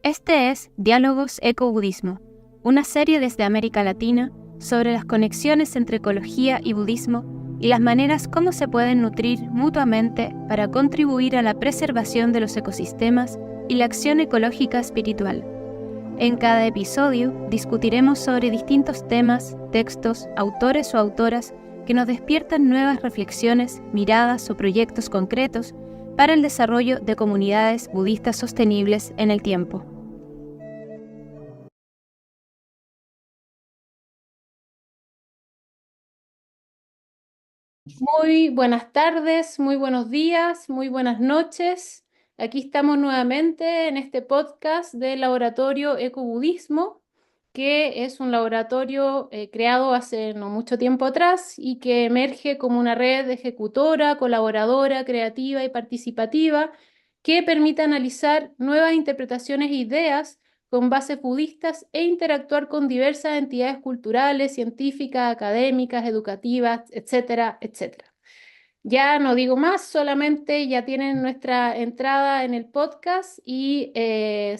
Este es Diálogos Eco-Budismo, una serie desde América Latina sobre las conexiones entre ecología y budismo y las maneras como se pueden nutrir mutuamente para contribuir a la preservación de los ecosistemas y la acción ecológica espiritual. En cada episodio discutiremos sobre distintos temas, textos, autores o autoras que nos despiertan nuevas reflexiones, miradas o proyectos concretos para el desarrollo de comunidades budistas sostenibles en el tiempo. Muy buenas tardes, muy buenos días, muy buenas noches. Aquí estamos nuevamente en este podcast del Laboratorio Ecobudismo, que es un laboratorio creado hace no mucho tiempo atrás y que emerge como una red ejecutora, colaboradora, creativa y participativa que permite analizar nuevas interpretaciones e ideas con bases budistas e interactuar con diversas entidades culturales, científicas, académicas, educativas, etcétera, etcétera. Ya no digo más, solamente ya tienen nuestra entrada en el podcast y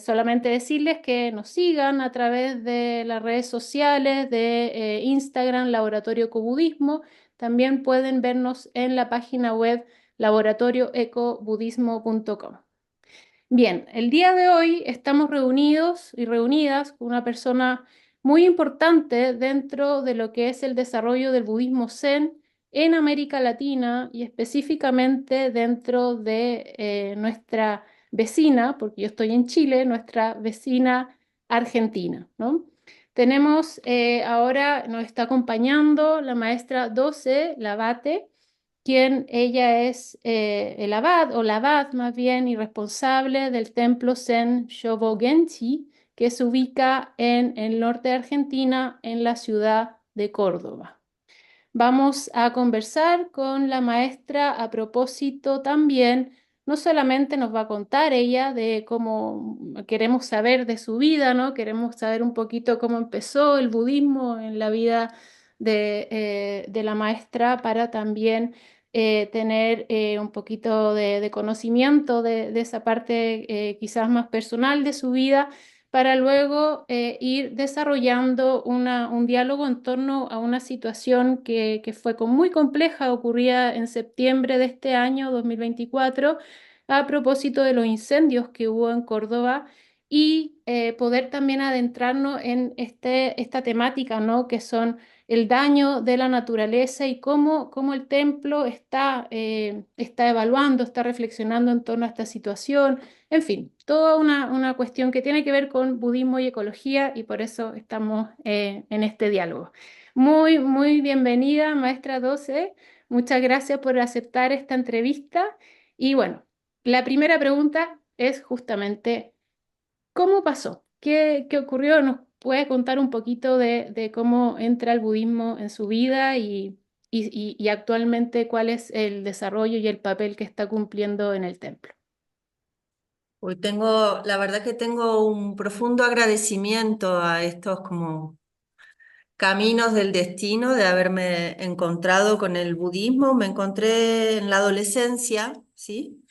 solamente decirles que nos sigan a través de las redes sociales de Instagram, Laboratorio Ecobudismo. También pueden vernos en la página web laboratorioecobudismo.com. Bien, el día de hoy estamos reunidos y reunidas con una persona muy importante dentro de lo que es el desarrollo del budismo Zen en América Latina y específicamente dentro de nuestra vecina, porque yo estoy en Chile, nuestra vecina Argentina, ¿no? Tenemos ahora, nos está acompañando la maestra Doce Labate, quien ella es el abad, o la abad más bien, y responsable del templo Zen Shobogenchi, que se ubica en el norte de Argentina, en la ciudad de Córdoba. Vamos a conversar con la maestra a propósito también, no solamente nos va a contar ella de cómo queremos saber de su vida, ¿no? Queremos saber un poquito cómo empezó el budismo en la vida de la maestra para también tener un poquito de conocimiento de esa parte quizás más personal de su vida para luego ir desarrollando un diálogo en torno a una situación que fue muy compleja, ocurría en septiembre de este año 2024, a propósito de los incendios que hubo en Córdoba y poder también adentrarnos en esta temática, ¿no? Que son el daño de la naturaleza y cómo el templo está evaluando, está reflexionando en torno a esta situación. En fin, toda una cuestión que tiene que ver con budismo y ecología y por eso estamos en este diálogo. Muy, muy bienvenida, maestra Doce. Muchas gracias por aceptar esta entrevista. Y bueno, la primera pregunta es justamente, ¿cómo pasó? ¿Qué ocurrió? ¿Nos puede contar un poquito de cómo entra el budismo en su vida y actualmente cuál es el desarrollo y el papel que está cumpliendo en el templo? Hoy la verdad que tengo un profundo agradecimiento a estos como caminos del destino de haberme encontrado con el budismo. Me encontré en la adolescencia, ¿sí?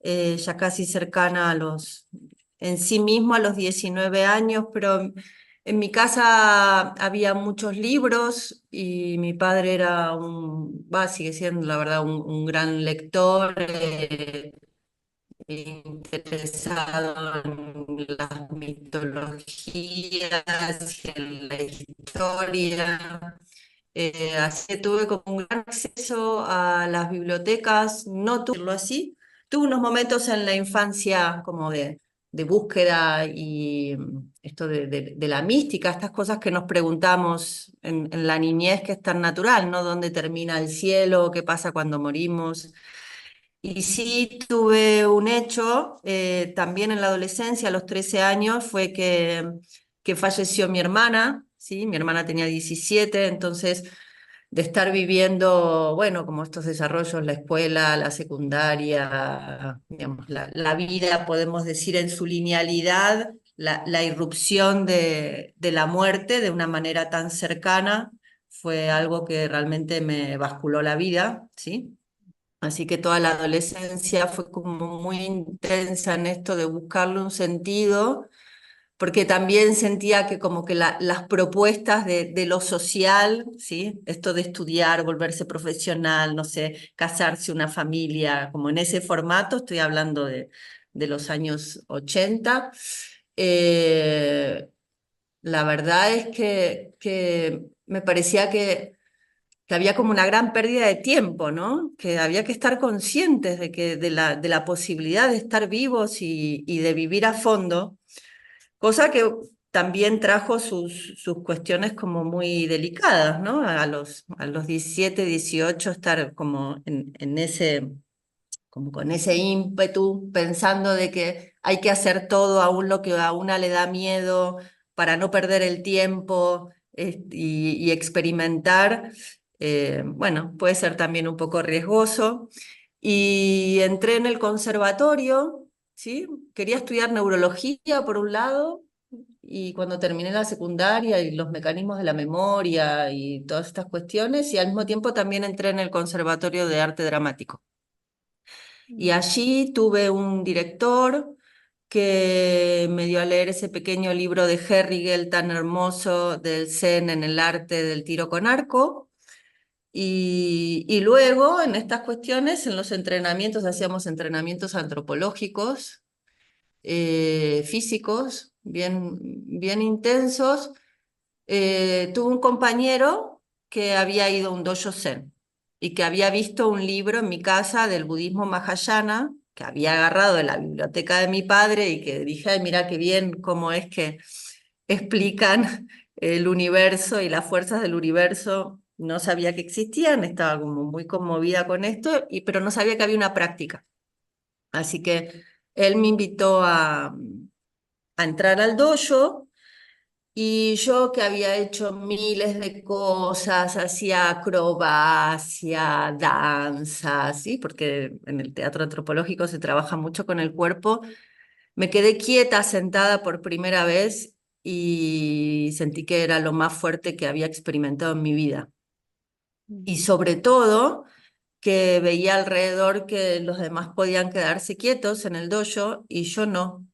Ya casi cercana en sí mismo a los 19 años, pero en mi casa había muchos libros y mi padre sigue siendo la verdad un gran lector. Interesado en las mitologías y en la historia. Así que tuve como un gran acceso a las bibliotecas, no tuve así. Tuve unos momentos en la infancia como de búsqueda y esto de la mística, estas cosas que nos preguntamos en la niñez, que es tan natural, ¿no? ¿Dónde termina el cielo? ¿Qué pasa cuando morimos? Y sí tuve un hecho, también en la adolescencia, a los 13 años, fue que falleció mi hermana, ¿sí? Mi hermana tenía 17, entonces de estar viviendo, bueno, como estos desarrollos, la escuela, la secundaria, digamos, la vida, podemos decir, en su linealidad, la irrupción de la muerte de una manera tan cercana fue algo que realmente me basculó la vida, ¿sí? Así que toda la adolescencia fue como muy intensa en esto de buscarle un sentido, porque también sentía que como que las propuestas de lo social, ¿sí? Esto de estudiar, volverse profesional, no sé, casarse, una familia, como en ese formato, estoy hablando de los años 80. eh, la verdad es que me parecía que había como una gran pérdida de tiempo, ¿no? Que había que estar conscientes de la posibilidad de estar vivos y de vivir a fondo, cosa que también trajo sus cuestiones como muy delicadas, ¿no? A los 17, 18 estar como en ese, como con ese ímpetu, pensando de que hay que hacer todo, aún lo que a una le da miedo, para no perder el tiempo y experimentar, bueno, puede ser también un poco riesgoso. Y entré en el conservatorio, ¿sí? Quería estudiar neurología por un lado, y cuando terminé la secundaria y los mecanismos de la memoria y todas estas cuestiones, y al mismo tiempo también entré en el Conservatorio de Arte Dramático. Y Mm. allí tuve un director que me dio a leer ese pequeño libro de Herrigel tan hermoso del Zen en el arte del tiro con arco. Y luego en estas cuestiones, en los entrenamientos, hacíamos entrenamientos antropológicos, físicos, bien, bien intensos. Tuve un compañero que había ido a un dojo zen y que había visto un libro en mi casa del budismo Mahayana, que había agarrado de la biblioteca de mi padre y que dije, ay, mira qué bien cómo es que explican el universo y las fuerzas del universo. No sabía que existían, estaba como muy conmovida con esto, pero no sabía que había una práctica. Así que él me invitó a entrar al dojo. Y yo que había hecho miles de cosas, hacía acrobacia, danza, ¿sí? Porque en el teatro antropológico se trabaja mucho con el cuerpo. Me quedé quieta, sentada por primera vez y sentí que era lo más fuerte que había experimentado en mi vida. Y sobre todo que veía alrededor que los demás podían quedarse quietos en el dojo y yo no.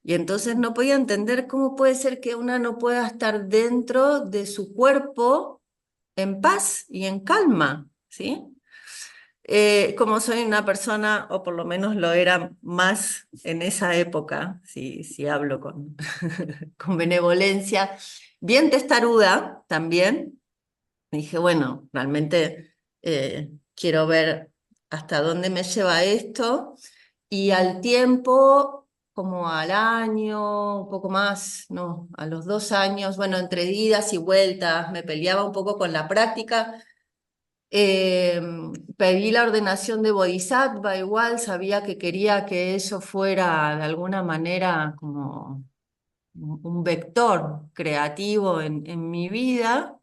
Y entonces no podía entender cómo puede ser que una no pueda estar dentro de su cuerpo en paz y en calma, ¿sí? Como soy una persona, o por lo menos lo era más en esa época, si hablo con, con benevolencia, bien testaruda también, dije, bueno, realmente quiero ver hasta dónde me lleva esto. Y al tiempo, como al año, un poco más, no, a los 2 años, bueno, entre idas y vueltas, me peleaba un poco con la práctica. Eh, Pedí la ordenación de Bodhisattva, igual sabía que quería que eso fuera de alguna manera como un vector creativo en mi vida.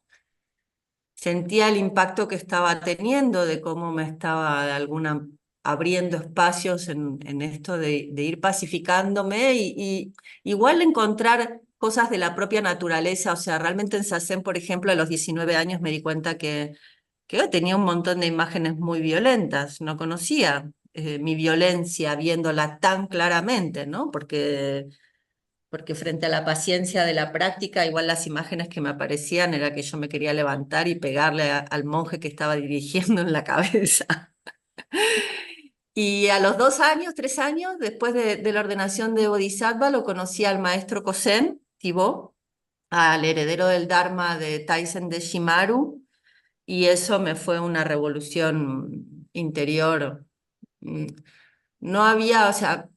Sentía el impacto que estaba teniendo, de cómo me estaba de alguna abriendo espacios en esto de ir pacificándome y igual encontrar cosas de la propia naturaleza. O sea, realmente en Sazen, por ejemplo, a los 19 años me di cuenta que yo tenía un montón de imágenes muy violentas. No conocía mi violencia viéndola tan claramente, ¿no? Porque frente a la paciencia de la práctica, igual las imágenes que me aparecían era que yo me quería levantar y pegarle al monje que estaba dirigiendo en la cabeza. Y a los 2 años, 3 años, después de la ordenación de Bodhisattva, lo conocí al maestro Kozen Thibaut, al heredero del Dharma de Taisen de Shimaru, y eso me fue una revolución interior. Mm, No había, o sea,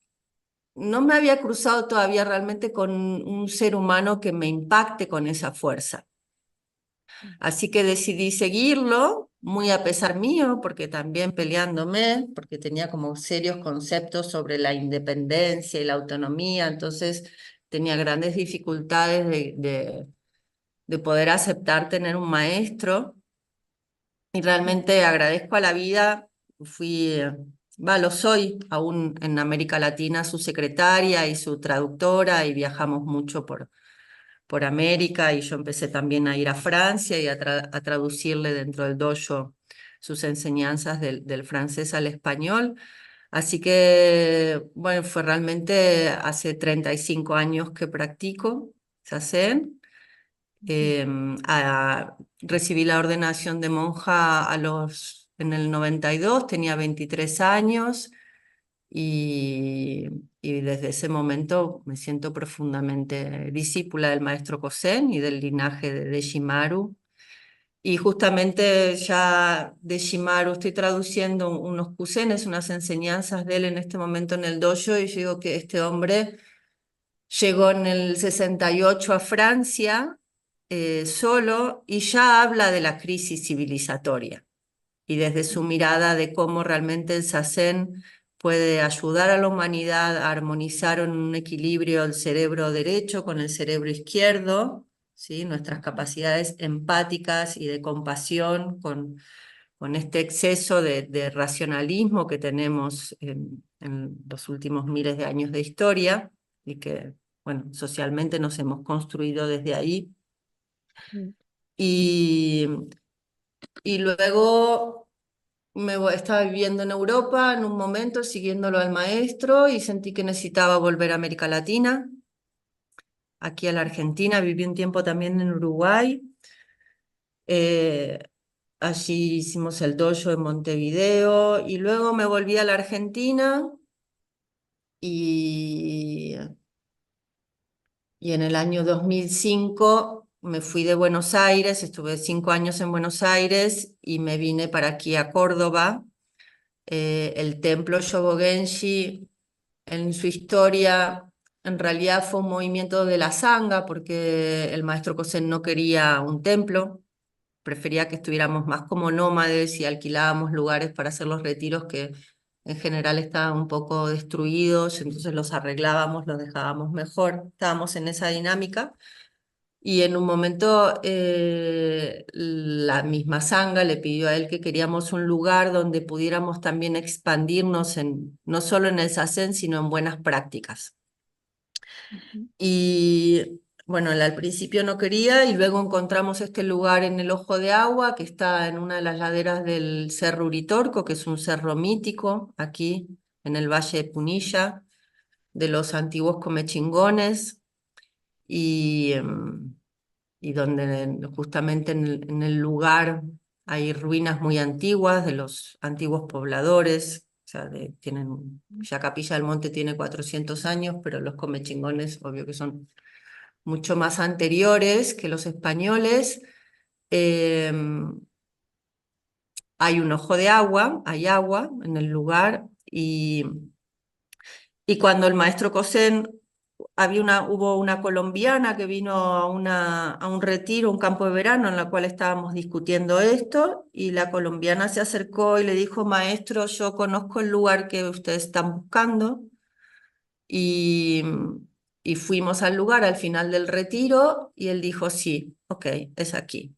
no me había cruzado todavía realmente con un ser humano que me impacte con esa fuerza. Así que decidí seguirlo, muy a pesar mío, porque también peleándome, porque tenía como serios conceptos sobre la independencia y la autonomía, entonces tenía grandes dificultades de poder aceptar tener un maestro. Y realmente agradezco a la vida, fui Lo soy aún en América Latina, su secretaria y su traductora, y viajamos mucho por América, y yo empecé también a ir a Francia y a traducirle dentro del dojo sus enseñanzas del francés al español. Así que, bueno, fue realmente hace 35 años que practico Zazen. Recibí la ordenación de monja en el 92, tenía 23 años y, y desde ese momento me siento profundamente discípula del maestro Kozen y del linaje de Shimaru. Y justamente ya de Shimaru estoy traduciendo unos kusenes, unas enseñanzas de él en este momento en el dojo, y yo digo que este hombre llegó en el 68 a Francia solo, y ya habla de la crisis civilizatoria y desde su mirada de cómo realmente el Zazen puede ayudar a la humanidad a armonizar en un equilibrio el cerebro derecho con el cerebro izquierdo, ¿sí? Nuestras capacidades empáticas y de compasión con este exceso de racionalismo que tenemos en los últimos miles de años de historia y que, bueno, socialmente nos hemos construido desde ahí. Mm. Y, y luego estaba viviendo en Europa en un momento, siguiéndolo al maestro, y sentí que necesitaba volver a América Latina, aquí a la Argentina. Viví un tiempo también en Uruguay. Eh, Allí hicimos el dojo en Montevideo y luego me volví a la Argentina y, y en el año 2005 me fui de Buenos Aires, estuve 5 años en Buenos Aires y me vine para aquí a Córdoba. El templo Shobogenshi en su historia en realidad fue un movimiento de la Sangha porque el maestro Kozen no quería un templo, prefería que estuviéramos más como nómades y alquilábamos lugares para hacer los retiros que en general estaban un poco destruidos, entonces los arreglábamos, los dejábamos mejor, estábamos en esa dinámica. Y en un momento la misma Sangha le pidió a él que queríamos un lugar donde pudiéramos también expandirnos no solo en el Zazen, sino en buenas prácticas. Ujú. Y bueno, él al principio no quería y luego encontramos este lugar en el Ojo de Agua, que está en una de las laderas del Cerro Uritorco, que es un cerro mítico aquí en el Valle de Punilla, de los antiguos comechingones, y, y donde justamente en el lugar hay ruinas muy antiguas de los antiguos pobladores. O sea, ya Capilla del Monte tiene 400 años, pero los comechingones, obvio que son mucho más anteriores que los españoles. Eh, Hay un ojo de agua, hay agua en el lugar, y cuando el maestro Cosén, hubo una colombiana que vino a un retiro, un campo de verano en la cual estábamos discutiendo esto, y la colombiana se acercó y le dijo: maestro, yo conozco el lugar que ustedes están buscando. Y, y fuimos al lugar al final del retiro y él dijo: sí, ok, es aquí.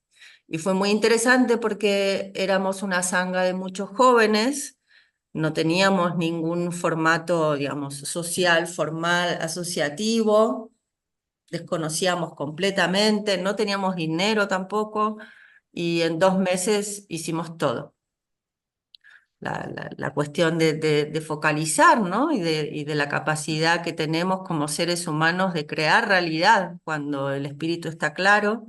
Y fue muy interesante porque éramos una sangha de muchos jóvenes, no teníamos ningún formato, digamos, social, formal, asociativo, desconocíamos completamente, no teníamos dinero tampoco, y en 2 meses hicimos todo. La cuestión de focalizar, ¿no? Y de la capacidad que tenemos como seres humanos de crear realidad cuando el espíritu está claro.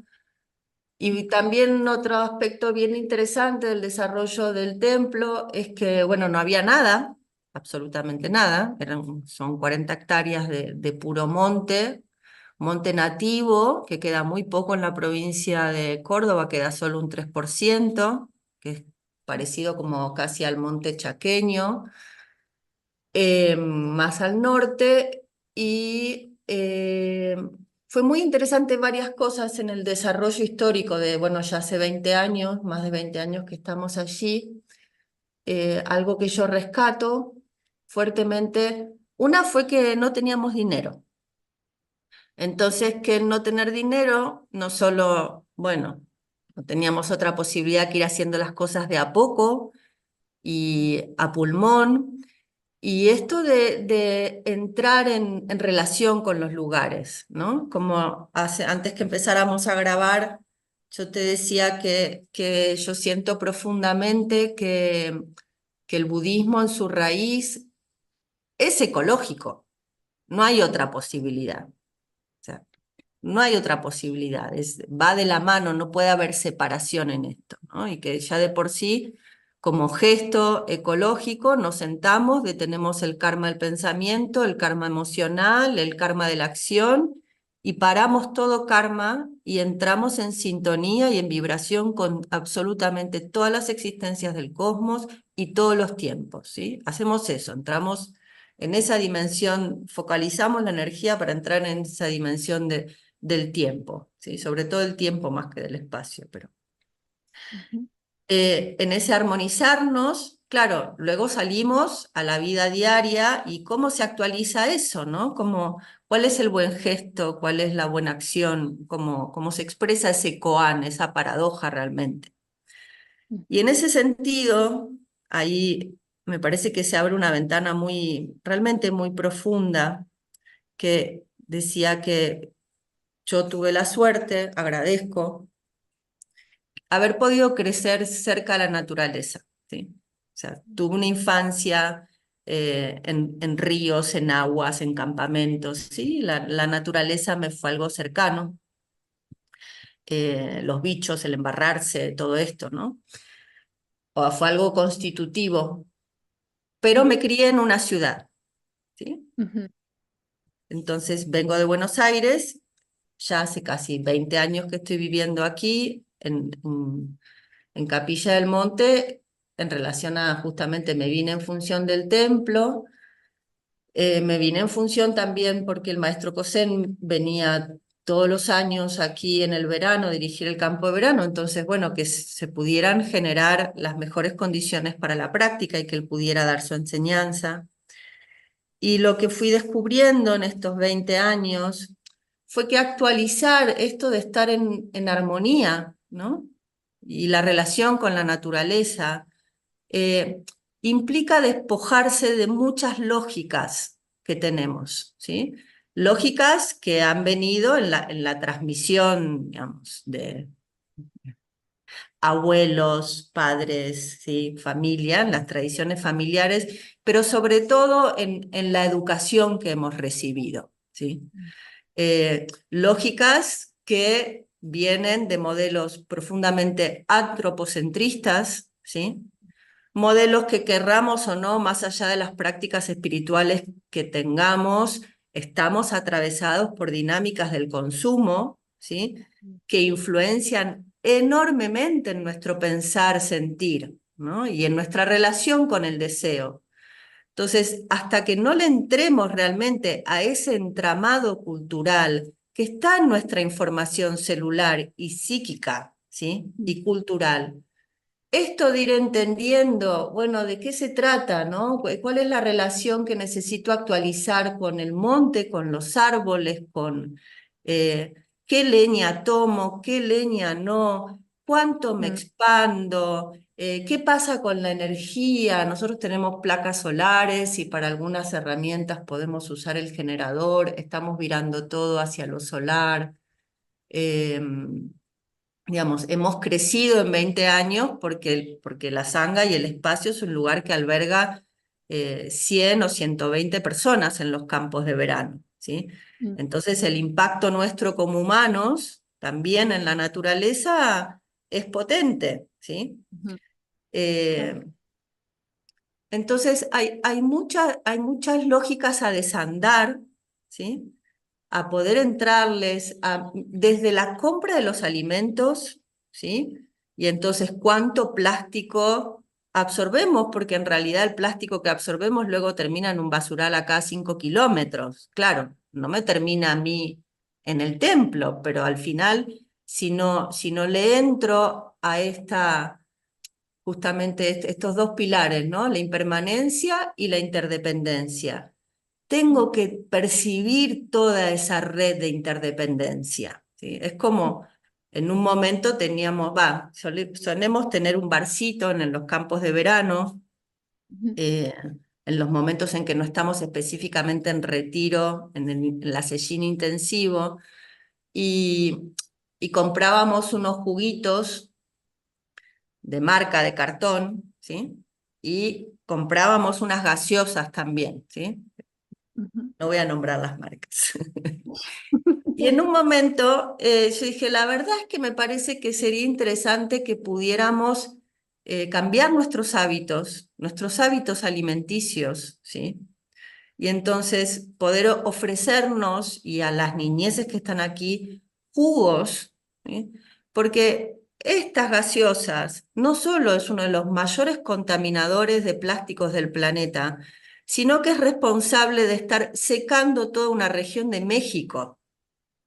Y también otro aspecto bien interesante del desarrollo del templo es que, bueno, no había nada, absolutamente nada, son 40 hectáreas de puro monte nativo, que queda muy poco en la provincia de Córdoba, queda solo un 3%, que es parecido como casi al monte chaqueño, más al norte. Y fue muy interesante varias cosas en el desarrollo histórico bueno, ya hace 20 años, más de 20 años que estamos allí. Algo que yo rescato fuertemente, una fue que no teníamos dinero. Entonces, que el no tener dinero, no solo, bueno, no teníamos otra posibilidad que ir haciendo las cosas de a poco y a pulmón. Y esto de entrar en relación con los lugares, ¿no? Como antes que empezáramos a grabar, yo te decía que yo siento profundamente que el budismo en su raíz es ecológico, no hay otra posibilidad. O sea, no hay otra posibilidad, va de la mano, no puede haber separación en esto, ¿no? Y que ya de por sí, como gesto ecológico, nos sentamos, detenemos el karma del pensamiento, el karma emocional, el karma de la acción, y paramos todo karma y entramos en sintonía y en vibración con absolutamente todas las existencias del cosmos y todos los tiempos, ¿sí? Hacemos eso, entramos en esa dimensión, focalizamos la energía para entrar en esa dimensión del tiempo, ¿sí? Sobre todo el tiempo más que del espacio, pero Ujú, en ese armonizarnos, claro, luego salimos a la vida diaria y cómo se actualiza eso, ¿no? ¿Cuál es el buen gesto? ¿Cuál es la buena acción? ¿Cómo se expresa ese koan, esa paradoja realmente? Y en ese sentido, ahí me parece que se abre una ventana realmente muy profunda, que decía que yo tuve la suerte, agradezco, haber podido crecer cerca de la naturaleza, ¿sí? O sea, tuve una infancia en ríos, en aguas, en campamentos, ¿sí? La naturaleza me fue algo cercano, los bichos, el embarrarse, todo esto, ¿no? O fue algo constitutivo, pero me crié en una ciudad, ¿sí? ujú, Entonces vengo de Buenos Aires, ya hace casi 20 años que estoy viviendo aquí, en Capilla del Monte, en relación a justamente me vine en función del templo, me vine en función también porque el maestro Cosén venía todos los años aquí en el verano a dirigir el campo de verano, entonces, bueno, que se pudieran generar las mejores condiciones para la práctica y que él pudiera dar su enseñanza. Y lo que fui descubriendo en estos 20 años fue que actualizar esto de estar en armonía, ¿no? Y la relación con la naturaleza eh, implica despojarse de muchas lógicas que tenemos, ¿sí? Lógicas que han venido en la transmisión, digamos, de abuelos, padres, ¿sí? Familia, en las tradiciones familiares, pero sobre todo en la educación que hemos recibido, ¿sí? Lógicas que vienen de modelos profundamente antropocentristas, ¿sí? Modelos que querramos o no, más allá de las prácticas espirituales que tengamos, estamos atravesados por dinámicas del consumo, ¿sí? Que influencian enormemente en nuestro pensar, sentir, ¿no? Y en nuestra relación con el deseo. Entonces, hasta que no le entremos realmente a ese entramado cultural que está en nuestra información celular y psíquica, ¿sí? Y cultural, esto de ir entendiendo, bueno, de qué se trata, ¿no? ¿Cuál es la relación que necesito actualizar con el monte, con los árboles, con qué leña tomo, qué leña no, cuánto me mm, expando, qué pasa con la energía? Nosotros tenemos placas solares y para algunas herramientas podemos usar el generador, estamos virando todo hacia lo solar. Digamos, hemos crecido en 20 años porque la Sangha y el espacio es un lugar que alberga 100 o 120 personas en los campos de verano, ¿sí? mm, Entonces el impacto nuestro como humanos, también en la naturaleza, es potente, ¿sí? ujú, claro, Eh, entonces hay muchas lógicas a desandar, ¿sí? A poder entrarles desde la compra de los alimentos, ¿sí? Y entonces, ¿cuánto plástico absorbemos? Porque en realidad el plástico que absorbemos luego termina en un basural a cada 5 kilómetros. Claro, no me termina a mí en el templo, pero al final, si no le entro a justamente estos dos pilares, ¿no? La impermanencia y la interdependencia, mm, tengo que percibir toda esa red de interdependencia, ¿sí? Es mm, como en un momento solemos tener un barcito en los campos de verano, ujú, eh, en los momentos en que no estamos específicamente en retiro, en la sesión intensivo, y, y comprábamos unos juguitos de marca de cartón, ¿sí? Y comprábamos unas gaseosas también, ¿sí? ujú. No voy a nombrar las marcas. Y en un momento yo dije, la verdad es que me parece que sería interesante que pudiéramos cambiar nuestros hábitos alimenticios, ¿sí? Y entonces poder ofrecernos y a las niñeces que están aquí jugos, ¿sí? Porque estas gaseosas no solo es uno de los mayores contaminadores de plásticos del planeta, sino que es responsable de estar secando toda una región de México.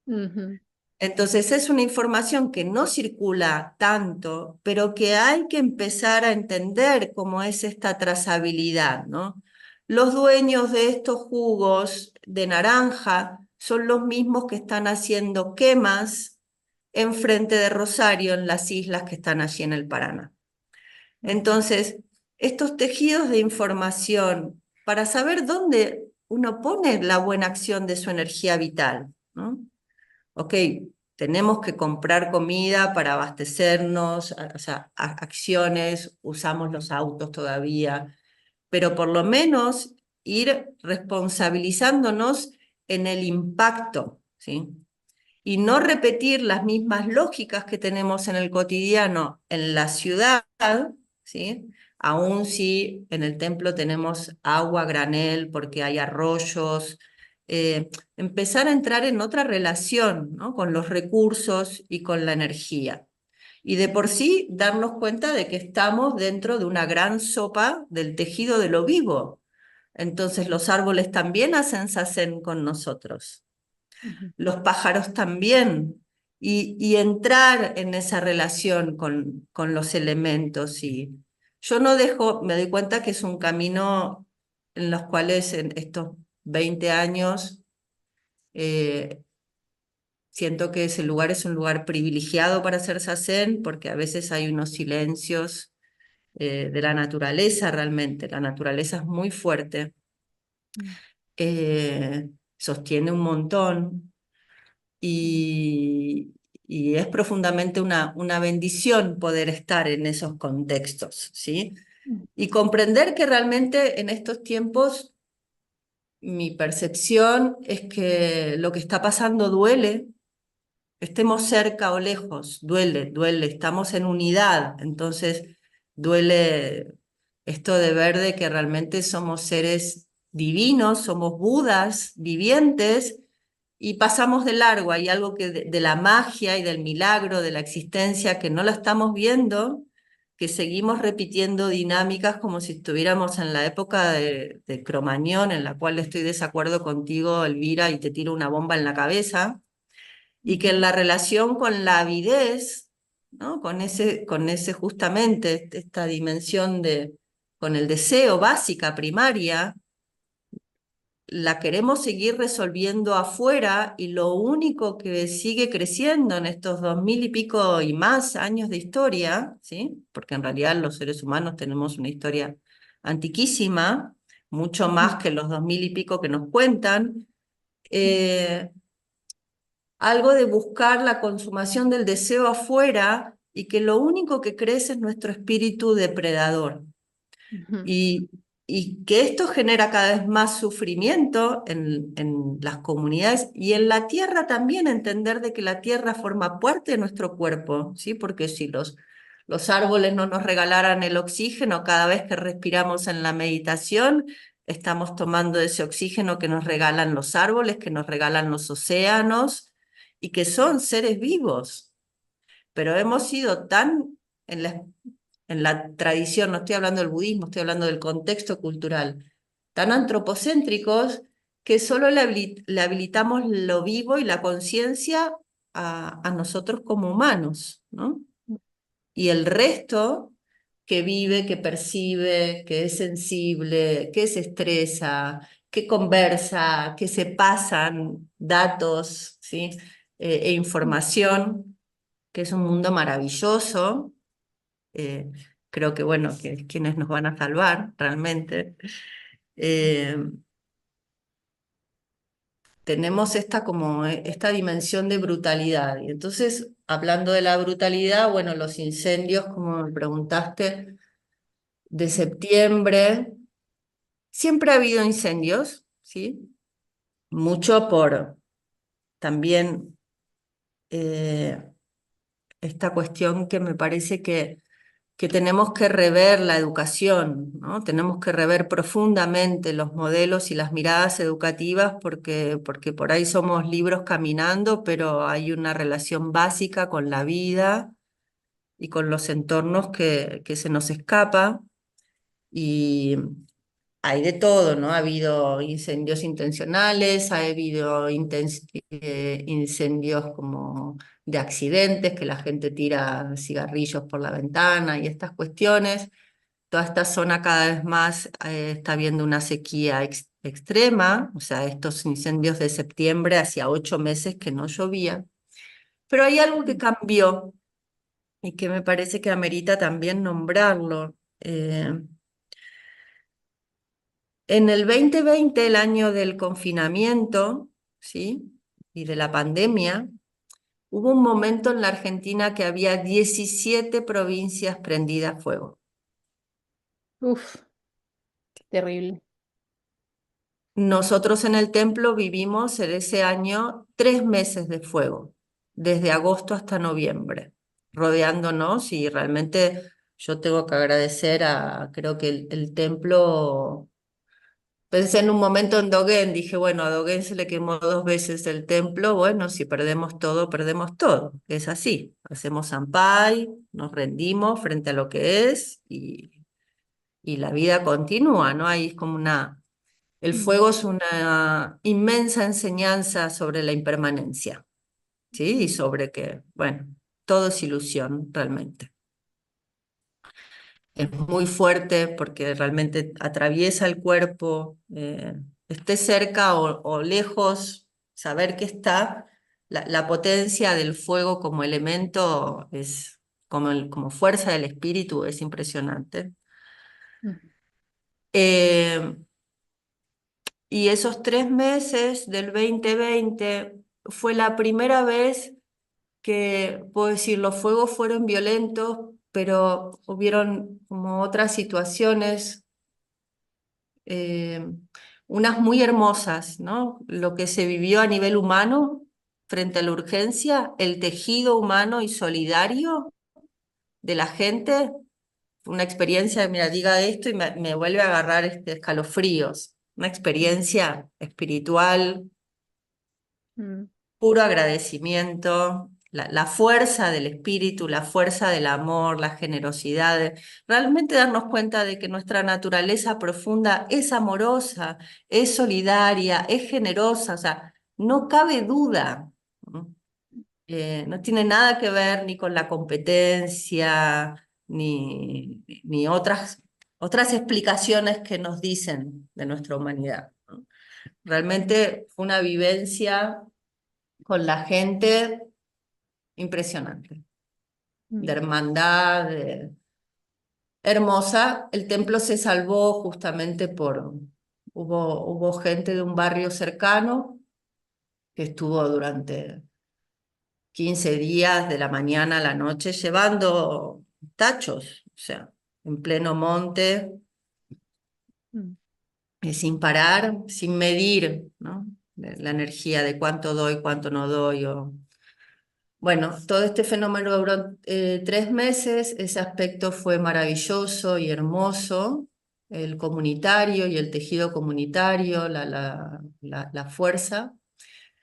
Ujú, Entonces es una información que no circula tanto, pero que hay que empezar a entender cómo es esta trazabilidad, ¿no? Los dueños de estos jugos de naranja son los mismos que están haciendo quemas enfrente de Rosario, en las islas que están allí en el Paraná. ujú, Entonces, estos tejidos de información para saber dónde uno pone la buena acción de su energía vital, ¿no? Ok, tenemos que comprar comida para abastecernos, o sea, acciones, usamos los autos todavía, pero por lo menos ir responsabilizándonos en el impacto, ¿sí? Y no repetir las mismas lógicas que tenemos en el cotidiano en la ciudad, ¿sí? Aun si en el templo tenemos agua a granel porque hay arroyos, empezar a entrar en otra relación, ¿no? Con los recursos y con la energía. Y de por sí darnos cuenta de que estamos dentro de una gran sopa del tejido de lo vivo. Entonces los árboles también hacen sacén con nosotros, ujú, los pájaros también, y entrar en esa relación con los elementos. Y yo no dejo, me doy cuenta que es un camino en los cuales en estos 20 años eh, siento que ese lugar es un lugar privilegiado para hacer zazen, porque a veces hay unos silencios de la naturaleza realmente. La naturaleza es muy fuerte, ujú, sostiene un montón. y, y es profundamente una bendición poder estar en esos contextos, ¿sí? ujú, Y comprender que realmente en estos tiempos mi percepción es que lo que está pasando duele, estemos cerca o lejos, duele, estamos en unidad, entonces duele esto de ver de que realmente somos seres divinos, somos Budas vivientes y pasamos de largo. Hay algo que de la magia y del milagro de la existencia que no la estamos viendo, que seguimos repitiendo dinámicas como si estuviéramos en la época de Cromañón, en la cual estoy de desacuerdo contigo, Elvira, y te tiro una bomba en la cabeza, y que en ujú, la relación con la avidez, ¿no? Con ese justamente, esta dimensión con el deseo básica, primaria, la queremos seguir resolviendo afuera y lo único que sigue creciendo en estos 2000 y pico y más años de historia, ¿sí? Porque en realidad los seres humanos tenemos una historia antiquísima, mucho ujú, más que los 2000 y pico que nos cuentan, eh, algo de buscar la consumación del deseo afuera y que lo único que crece es nuestro espíritu depredador. ujú, Y que esto genera cada vez más sufrimiento en las comunidades y en la tierra también, entender de que la tierra forma parte de nuestro cuerpo, ¿sí? Porque si los árboles no nos regalaran el oxígeno cada vez que respiramos en la meditación, estamos tomando ese oxígeno que nos regalan los árboles, que nos regalan los océanos y que son seres vivos, pero hemos sido tan en la tradición, no estoy hablando del budismo, estoy hablando del contexto cultural, tan antropocéntricos que solo le habilitamos lo vivo y la conciencia a nosotros como humanos, ¿no? Y el resto que vive, que percibe, que es sensible, que se estresa, que conversa, que se pasan datos, ¿sí? E información, que es un mundo maravilloso, eh, creo que bueno, que es quienes nos van a salvar realmente. Eh, Tenemos esta como esta dimensión de brutalidad. Y entonces, hablando de la brutalidad, bueno, los incendios, como me preguntaste, de septiembre, siempre ha habido incendios, ¿sí? Mucho por también eh, esta cuestión que me parece que tenemos que rever la educación, ¿no? Tenemos que rever profundamente los modelos y las miradas educativas porque por ahí somos libros caminando, pero hay una relación básica con la vida y con los entornos que se nos escapa. Y hay de todo, ¿no? Ha habido incendios intencionales, ha habido incendios como de accidentes, que la gente tira cigarrillos por la ventana y estas cuestiones. Toda esta zona cada vez más está viendo una sequía extrema, o sea, estos incendios de septiembre, hacía 8 meses que no llovía. Pero hay algo que cambió y que me parece que amerita también nombrarlo. En el 2020, el año del confinamiento, ¿sí? Y de la pandemia, hubo un momento en la Argentina que había 17 provincias prendidas a fuego. Uf, terrible. Nosotros en el templo vivimos en ese año 3 meses de fuego, desde agosto hasta noviembre, rodeándonos y realmente yo tengo que agradecer creo que el templo. Pensé en un momento en Dogen, dije, bueno, a Dogen se le quemó 2 veces el templo, bueno, si perdemos todo, perdemos todo. Es así, hacemos zampai, nos rendimos frente a lo que es y la vida continúa, ¿no? Ahí es como el Mm, fuego es una inmensa enseñanza sobre la impermanencia, ¿sí? Y mm, sobre que, bueno, todo es ilusión realmente. Es muy fuerte porque realmente atraviesa el cuerpo, esté cerca o lejos, saber que está, la potencia del fuego como elemento es, como fuerza del espíritu es impresionante. mm, Eh, y esos 3 meses del 2020 fue la primera vez que, puedo decir, los fuegos fueron violentos, pero hubieron como otras situaciones eh, unas muy hermosas, ¿no? Lo que se vivió a nivel humano frente a la urgencia, el tejido humano y solidario de la gente, una experiencia, mira, diga esto y me vuelve a agarrar escalofríos, una experiencia espiritual, mm, puro agradecimiento, la fuerza del espíritu, la fuerza del amor, la generosidad, realmente darnos cuenta de que nuestra naturaleza profunda es amorosa, es solidaria, es generosa, o sea, no cabe duda. ¿No? No tiene nada que ver ni con la competencia, ni otras explicaciones que nos dicen de nuestra humanidad. ¿No? Realmente fue una vivencia con la gente impresionante, de mm, hermandad, hermosa. El templo se salvó justamente hubo gente de un barrio cercano que estuvo durante 15 días de la mañana a la noche llevando tachos, o sea, en pleno monte, mm, sin parar, sin medir, ¿no? La energía de cuánto doy, cuánto no doy, bueno, todo este fenómeno duró 3 meses, ese aspecto fue maravilloso y hermoso, el comunitario y el tejido comunitario, la fuerza.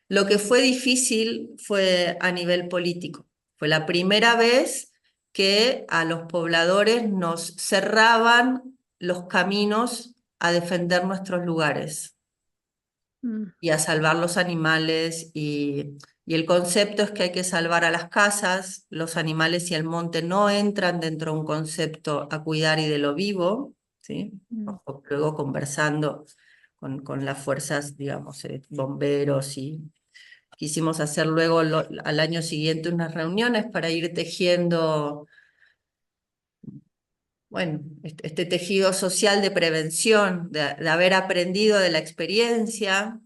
Lo que fue difícil fue a nivel político. Fue la primera vez que a los pobladores nos cerraban los caminos a defender nuestros lugares mm, y a salvar los animales. Y el concepto es que hay que salvar a las casas, los animales y el monte no entran dentro de un concepto a cuidar y de lo vivo, ¿sí? mm, Luego conversando con las fuerzas, digamos, bomberos y quisimos hacer luego al año siguiente unas reuniones para ir tejiendo bueno, este tejido social de prevención, de haber aprendido de la experiencia.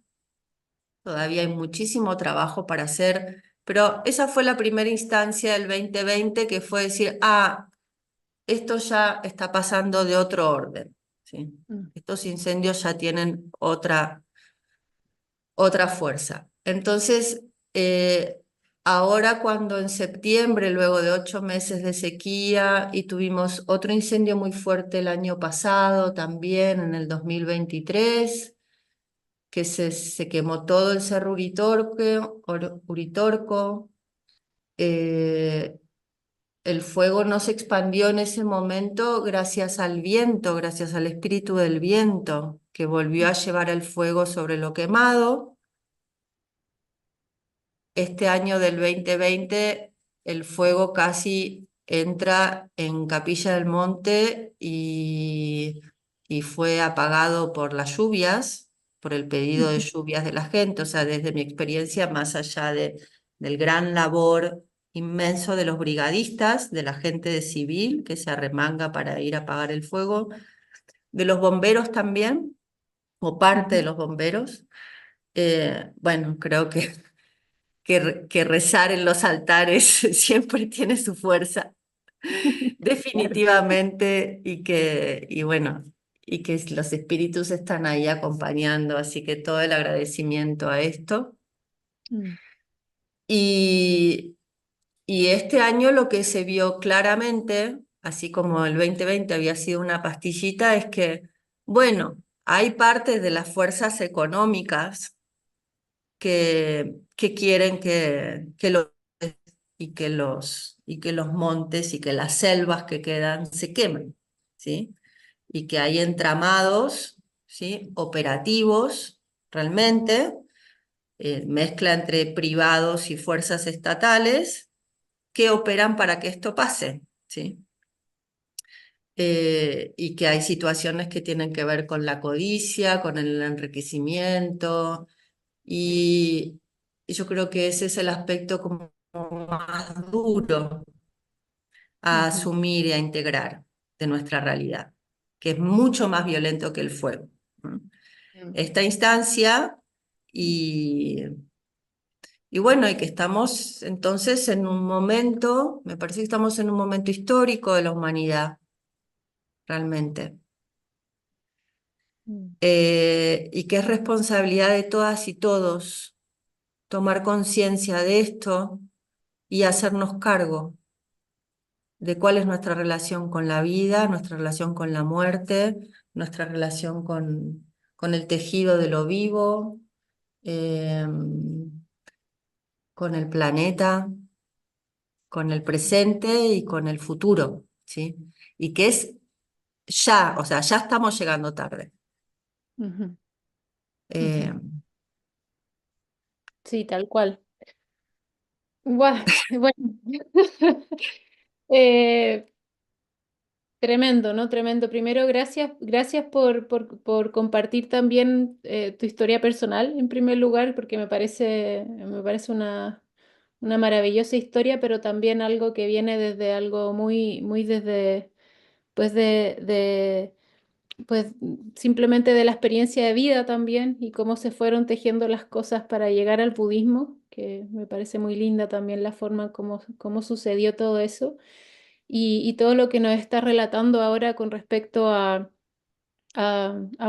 Todavía hay muchísimo trabajo para hacer, pero esa fue la primera instancia del 2020 que fue decir, esto ya está pasando de otro orden, ¿sí? Mm, Estos incendios ya tienen otra fuerza. Entonces, ahora cuando en septiembre, luego de 8 meses de sequía, y tuvimos otro incendio muy fuerte el año pasado, también en el 2023, que se quemó todo el Cerro Uritorco. eh, el fuego no se expandió en ese momento gracias al viento, gracias al espíritu del viento, que volvió a llevar el fuego sobre lo quemado. Este año del 2020 el fuego casi entra en Capilla del Monte y fue apagado por las lluvias, por el pedido de ujú, lluvias de la gente. O sea, desde mi experiencia, más allá del gran labor inmenso de los brigadistas, de la gente de civil que se arremanga para ir a apagar el fuego, de los bomberos también, o parte de ujú. los bomberos. Bueno, creo que rezar en los altares siempre tiene su fuerza, Claro. definitivamente, y bueno, y que los espíritus están ahí acompañando, así que todo el agradecimiento a esto. Mm, Y, y este año lo que se vio claramente, así como el 2020 había sido una pastillita, es que, bueno, hay partes de las fuerzas económicas que quieren y que los montes y que las selvas que quedan se quemen, ¿sí? Y que hay entramados, ¿sí? Operativos, realmente, mezcla entre privados y fuerzas estatales que operan para que esto pase, ¿sí? Y que hay situaciones que tienen que ver con la codicia, con el enriquecimiento, y, y yo creo que ese es el aspecto como más duro a ujú, asumir y a integrar de nuestra realidad, que es mucho más violento que el fuego, ¿no? mm, Esta instancia y, y bueno, y que estamos entonces en un momento, me parece que estamos en un momento histórico de la humanidad, realmente. mm, Y que es responsabilidad de todas y todos tomar conciencia de esto y hacernos cargo de cuál es nuestra relación con la vida, nuestra relación con la muerte, nuestra relación con el tejido de lo vivo, eh, con el planeta, con el presente y con el futuro, ¿sí? Y que es ya, o sea, ya estamos llegando tarde. ujú, Eh, ujú. Sí, tal cual. Guau, bueno, eh, tremendo, ¿no? Tremendo. Primero, gracias por compartir también tu historia personal, en primer lugar, porque me parece una maravillosa historia, pero también algo que viene desde algo muy, muy desde, pues pues simplemente de la experiencia de vida también y cómo se fueron tejiendo las cosas para llegar al budismo, que me parece muy linda también la forma como sucedió todo eso y todo lo que nos está relatando ahora con respecto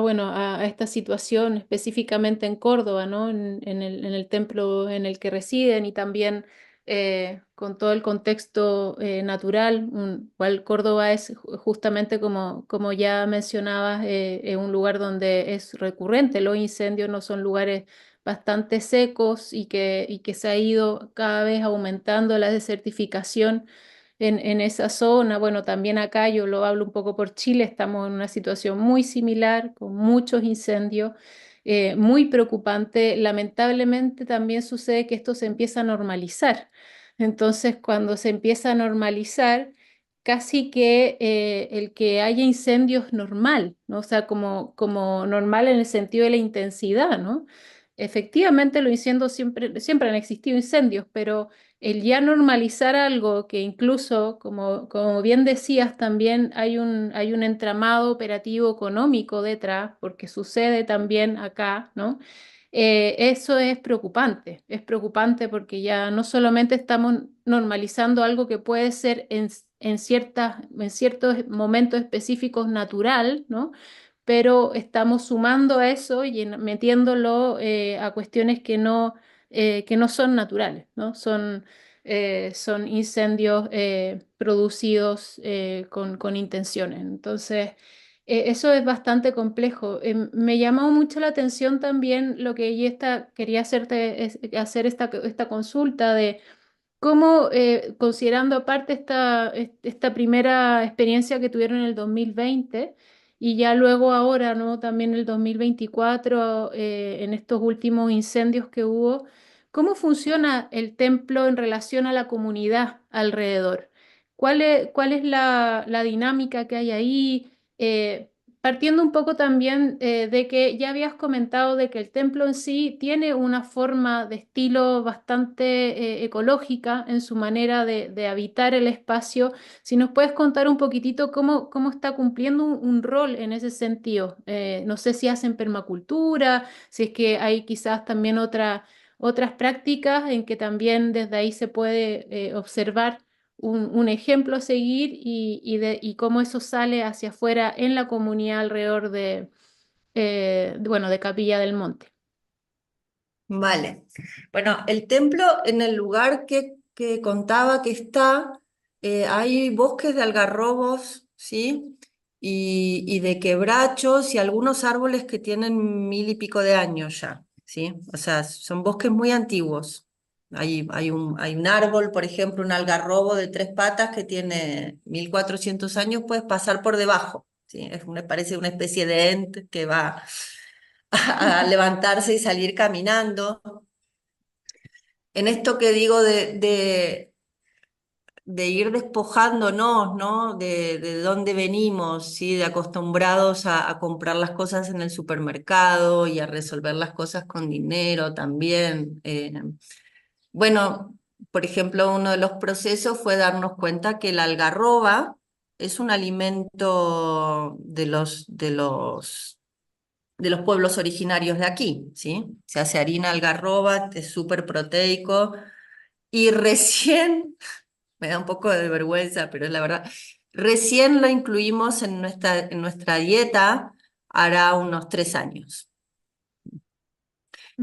bueno, a esta situación específicamente en Córdoba, ¿no? En el templo en el que residen y también con todo el contexto natural, cual Córdoba es justamente como ya mencionabas, un lugar donde es recurrente. Los incendios no son lugares bastante secos y que se ha ido cada vez aumentando la desertificación en esa zona. Bueno, también acá yo lo hablo un poco por Chile, estamos en una situación muy similar, con muchos incendios, muy preocupante. Lamentablemente también sucede que esto se empieza a normalizar. Entonces, cuando se empieza a normalizar, casi que el que haya incendios es normal, ¿no? O sea, como normal en el sentido de la intensidad, ¿no? Efectivamente, los incendios siempre han existido incendios, pero el ya normalizar algo que incluso, como bien decías, también hay un entramado operativo económico detrás, porque sucede también acá, ¿no? Eso es preocupante porque ya no solamente estamos normalizando algo que puede ser en ciertos momentos específicos natural, ¿no? Pero estamos sumando a eso y metiéndolo a cuestiones que no son naturales, ¿no? Son incendios producidos con intenciones. Entonces, eso es bastante complejo. Me llamó mucho la atención también lo que ella quería hacerte, hacer esta consulta de cómo, considerando aparte esta primera experiencia que tuvieron en el 2020 y ya luego ahora, ¿no? También el 2024, en estos últimos incendios que hubo, ¿cómo funciona el templo en relación a la comunidad alrededor? Cuál es la dinámica que hay ahí? Partiendo un poco también de que ya habías comentado de que el templo en sí tiene una forma de estilo bastante ecológica en su manera de habitar el espacio. Si nos puedes contar un poquitito cómo está cumpliendo un rol en ese sentido. No sé si hacen permacultura, si es que hay quizás también otras prácticas en que también desde ahí se puede observar un ejemplo a seguir y cómo eso sale hacia afuera en la comunidad alrededor bueno, de Capilla del Monte. Vale. Bueno, el templo en el lugar que contaba que está, hay bosques de algarrobos, ¿sí? Y de quebrachos y algunos árboles que tienen 1000 y pico de años ya, ¿sí? O sea, son bosques muy antiguos. Hay un árbol, por ejemplo, un algarrobo de 3 patas que tiene 1400 años, puedes pasar por debajo, ¿sí? Parece una especie de ente que va a levantarse y salir caminando. En esto que digo de ir despojándonos, ¿no? De dónde venimos, ¿sí? De acostumbrados a comprar las cosas en el supermercado y a resolver las cosas con dinero también. Bueno, por ejemplo, uno de los procesos fue darnos cuenta que la algarroba es un alimento de los pueblos originarios de aquí, ¿sí? Se hace harina algarroba, es súper proteico, y recién, me da un poco de vergüenza, pero es la verdad, recién lo incluimos en nuestra dieta hará unos 3 años.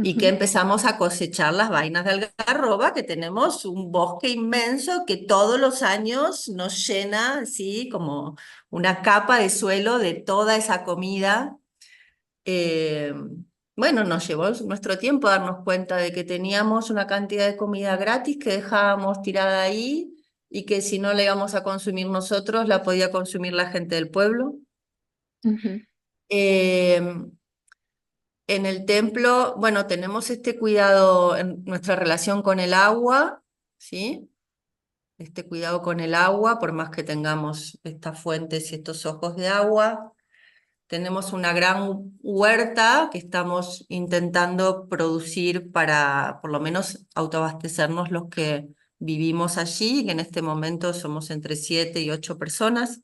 Y que Ujú, empezamos a cosechar las vainas de algarroba, que tenemos un bosque inmenso que todos los años nos llena, ¿sí? Como una capa de suelo de toda esa comida. Eh, bueno, nos llevó nuestro tiempo darnos cuenta de que teníamos una cantidad de comida gratis que dejábamos tirada ahí y que si no la íbamos a consumir nosotros, la podía consumir la gente del pueblo. ujú, Eh, en el templo, bueno, tenemos este cuidado en nuestra relación con el agua, ¿sí? Este cuidado con el agua, por más que tengamos estas fuentes y estos ojos de agua. Tenemos una gran huerta que estamos intentando producir para por lo menos autoabastecernos los que vivimos allí, que en este momento somos entre 7 y 8 personas.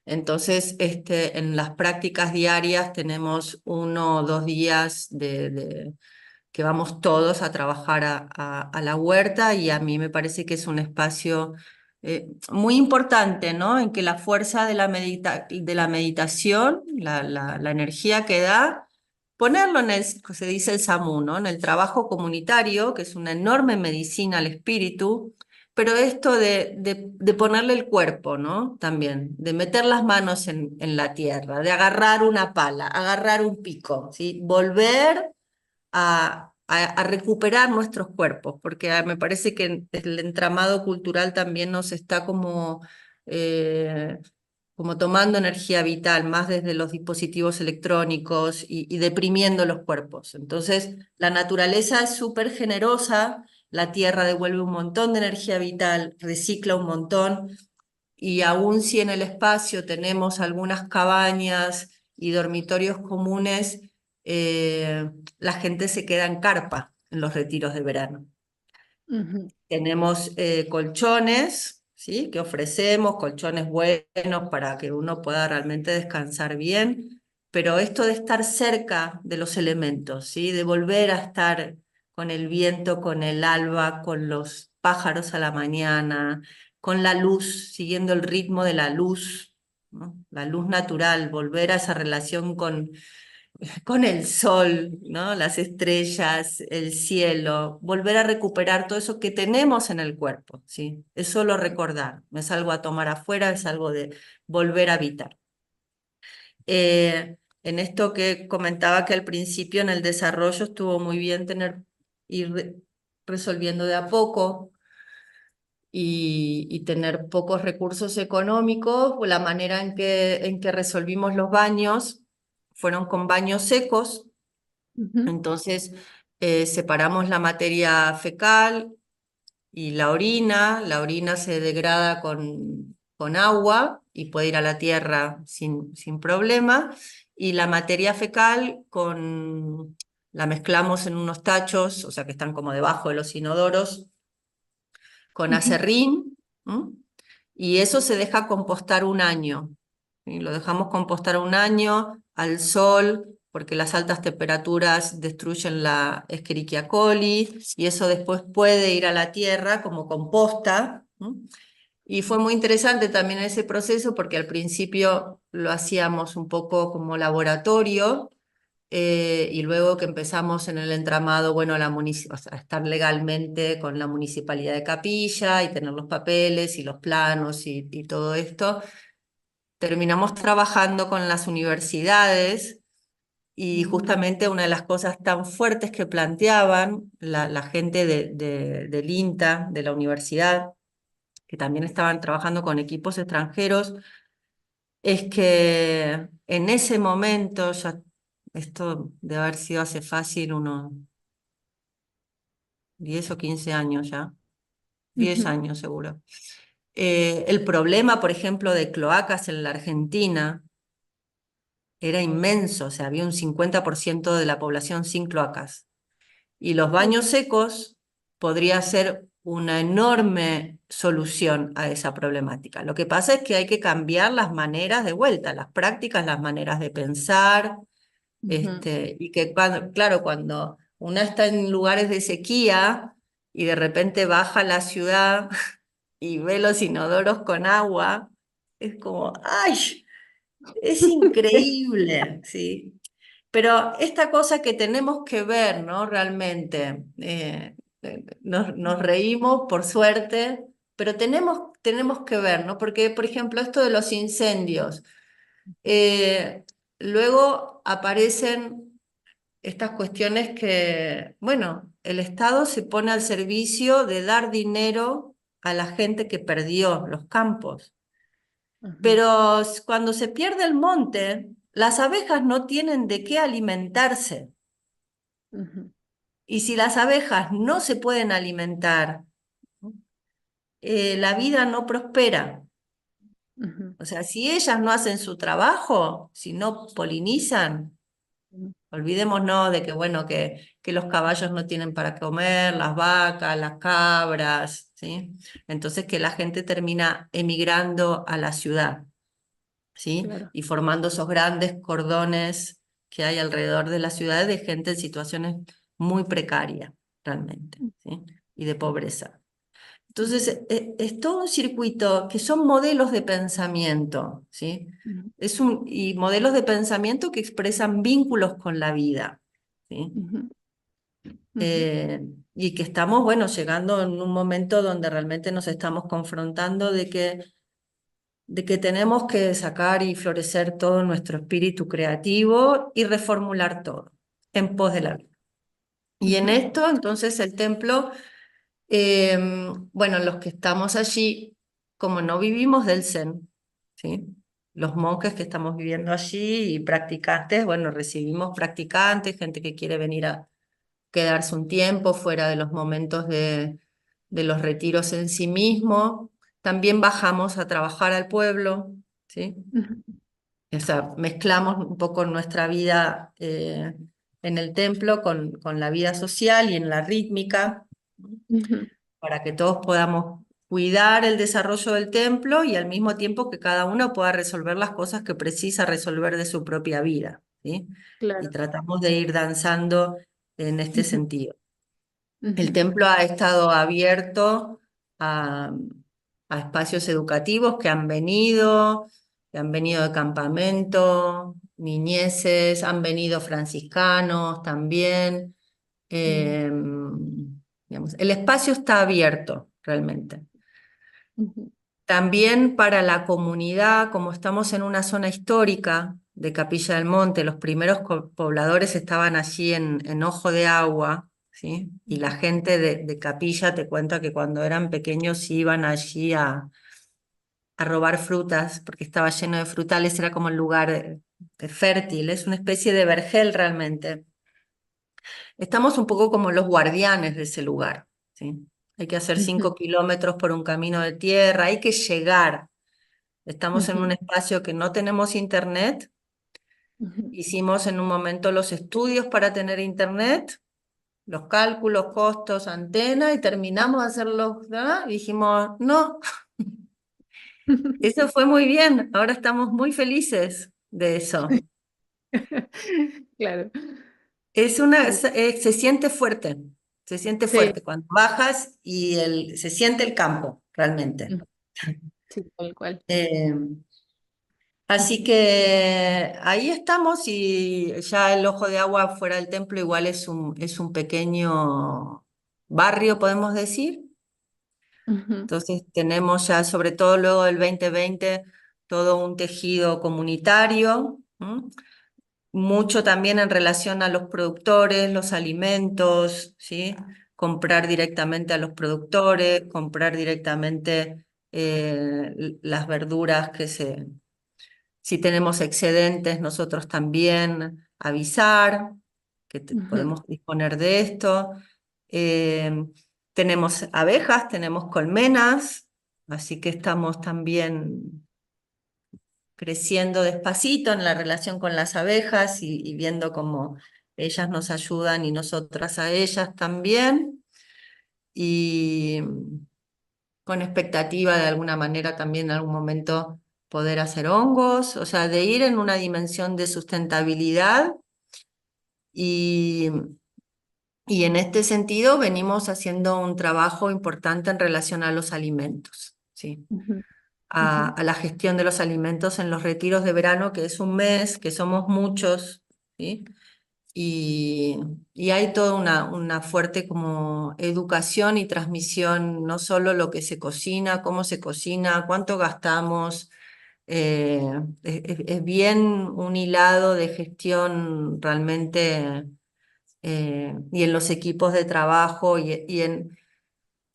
Entonces, en las prácticas diarias tenemos 1 o 2 días que vamos todos a trabajar a la huerta y a mí me parece que es un espacio muy importante, ¿no? En que la fuerza de de la meditación, la energía que da, ponerlo en se dice el SAMU, ¿no? En el trabajo comunitario, que es una enorme medicina al espíritu, pero esto de ponerle el cuerpo, ¿no? También, de meter las manos en la tierra, de agarrar una pala, agarrar un pico, ¿sí? Volver a recuperar nuestros cuerpos, porque me parece que el entramado cultural también nos está eh, como tomando energía vital, más desde los dispositivos electrónicos y deprimiendo los cuerpos. Entonces, la naturaleza es súper generosa, la tierra devuelve un montón de energía vital, recicla un montón, y aun si en el espacio tenemos algunas cabañas y dormitorios comunes, la gente se queda en carpa en los retiros de verano. Ujú, Tenemos colchones, ¿sí? Que ofrecemos, colchones buenos para que uno pueda realmente descansar bien, pero esto de estar cerca de los elementos, ¿sí? De volver a estar con el viento, con el alba, con los pájaros a la mañana, con la luz, siguiendo el ritmo de la luz, ¿no? La luz natural, volver a esa relación con el sol, ¿no? Las estrellas, el cielo, volver a recuperar todo eso que tenemos en el cuerpo, ¿sí? Es solo recordar, no es algo a tomar afuera, es algo de volver a habitar. En esto que comentaba que al principio en el desarrollo estuvo muy bien ir resolviendo de a poco y tener pocos recursos económicos, la manera en que resolvimos los baños fueron con baños secos. ujú, Entonces, separamos la materia fecal y la orina. La orina se degrada con agua y puede ir a la tierra sin problema. Y la materia fecal la mezclamos en unos tachos, o sea que están como debajo de los inodoros, con ujú, acerrín, ¿m? Y eso se deja compostar un año. ¿Sí? Lo dejamos compostar un año al sol, porque las altas temperaturas destruyen la Escherichia coli, y eso después puede ir a la tierra como composta. ¿M? Y fue muy interesante también ese proceso, porque al principio lo hacíamos un poco como laboratorio, y luego que empezamos en el entramado, bueno, o sea, estar legalmente con la municipalidad de Capilla y tener los papeles y los planos y todo esto, terminamos trabajando con las universidades y justamente una de las cosas tan fuertes que planteaban la gente del INTA, de la universidad, que también estaban trabajando con equipos extranjeros, es que en ese momento, ya esto debe haber sido hace fácil unos 10 o 15 años ya, 10 ujú, años seguro. El problema, por ejemplo, de cloacas en la Argentina era inmenso, o sea, había un 50% de la población sin cloacas. Y los ujú, baños secos podría ser una enorme solución a esa problemática. Lo que pasa es que hay que cambiar las maneras de vuelta, las prácticas, las maneras de pensar, ujú. y que claro, cuando una está en lugares de sequía y de repente baja a la ciudad y ve los inodoros con agua, es como, ¡ay! Es increíble, ¿sí? Pero esta cosa que tenemos que ver, ¿no? Realmente, nos reímos por suerte, pero tenemos que ver, ¿no? Porque, por ejemplo, esto de los incendios, eh, luego aparecen estas cuestiones que, bueno, el Estado se pone al servicio de dar dinero a la gente que perdió los campos. Ujú, Pero cuando se pierde el monte, las abejas no tienen de qué alimentarse. ujú, Y si las abejas no se pueden alimentar, la vida no prospera. ujú, O sea, si ellas no hacen su trabajo, si no polinizan, ujú. olvidémonos de que, bueno, que los caballos no tienen para comer, las vacas, las cabras, ¿sí? Entonces que la gente termina emigrando a la ciudad, ¿sí? Claro. Y formando esos grandes cordones que hay alrededor de las ciudades de gente en situaciones muy precarias, realmente, ¿sí? Y de pobreza. Entonces, es todo un circuito que son modelos de pensamiento, ¿sí? Ujú, Y modelos de pensamiento que expresan vínculos con la vida, ¿sí? ujú, ujú, Eh, y que estamos, bueno, llegando en un momento donde realmente nos estamos confrontando de que tenemos que sacar y florecer todo nuestro espíritu creativo y reformular todo en pos de la vida. Y en ujú, esto, entonces, el templo, eh, bueno, los que estamos allí, como no vivimos del Zen, ¿sí? Los monjes que estamos viviendo allí y practicantes, bueno, recibimos practicantes, gente que quiere venir a quedarse un tiempo fuera de los momentos de los retiros en sí mismo. También bajamos a trabajar al pueblo, ¿sí? ujú, O sea, mezclamos un poco nuestra vida en el templo con la vida social y en la rítmica. Ujú. para que todos podamos cuidar el desarrollo del templo y al mismo tiempo que cada uno pueda resolver las cosas que precisa resolver de su propia vida, ¿sí? Y Claro. tratamos de ir danzando en este Ujú. sentido. El Ujú. templo ha estado abierto a, a espacios educativos que han venido de campamento, niñeces, han venido franciscanos también. Mm. Eh, digamos, el espacio está abierto realmente. Ujú. También para la comunidad, como estamos en una zona histórica de Capilla del Monte, los primeros pobladores estaban allí en Ojo de Agua, ¿sí? Y la gente de Capilla te cuenta que cuando eran pequeños iban allí a robar frutas, porque estaba lleno de frutales, era como el lugar fértil, es una especie de vergel realmente. Estamos un poco como los guardianes de ese lugar, ¿sí? Hay que hacer Ujú. 5 kilómetros por un camino de tierra, hay que llegar. Estamos en un Ujú. espacio que no tenemos internet. Ujú. Hicimos en un momento los estudios para tener internet, los cálculos, costos, antena, y terminamos de hacerlos, ¿verdad? Y dijimos, no, eso fue muy bien, ahora estamos muy felices de eso. Claro. Mm. Se siente Sí. fuerte cuando bajas y se siente el campo, realmente. Mm. Sí, tal cual. Eh, Así Ujú. que ahí estamos y ya el Ojo de Agua fuera del templo igual es un pequeño barrio, podemos decir. Ujú. Entonces tenemos ya, sobre todo luego del 2020, todo un tejido comunitario, ¿m? Mucho también en relación a los productores, los alimentos, ¿sí? Comprar directamente a los productores, comprar directamente las verduras si tenemos excedentes, nosotros también avisar que Ujú. podemos disponer de esto. Eh, Tenemos abejas, tenemos colmenas, así que estamos también creciendo despacito en la relación con las abejas y viendo cómo ellas nos ayudan y nosotras a ellas también. Y con expectativa de alguna manera también en algún momento poder hacer hongos, o sea, de ir en una dimensión de sustentabilidad y, y en este sentido venimos haciendo un trabajo importante en relación a los alimentos, ¿sí? Ujú. Ujú. A la gestión de los alimentos en los retiros de verano, que es un mes, que somos muchos, ¿sí? Y, y hay toda una fuerte como educación y transmisión, no solo lo que se cocina, cómo se cocina, cuánto gastamos. Es bien un hilado de gestión realmente y en los equipos de trabajo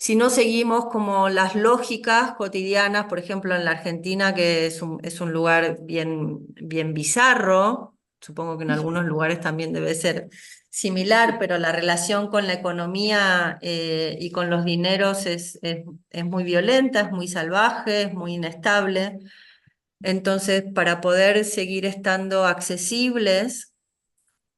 si no seguimos como las lógicas cotidianas, por ejemplo, en la Argentina, que es un lugar bien bizarro, supongo que en algunos lugares también debe ser similar, pero la relación con la economía y con los dineros es muy violenta, es muy salvaje, es muy inestable. Entonces, para poder seguir estando accesibles,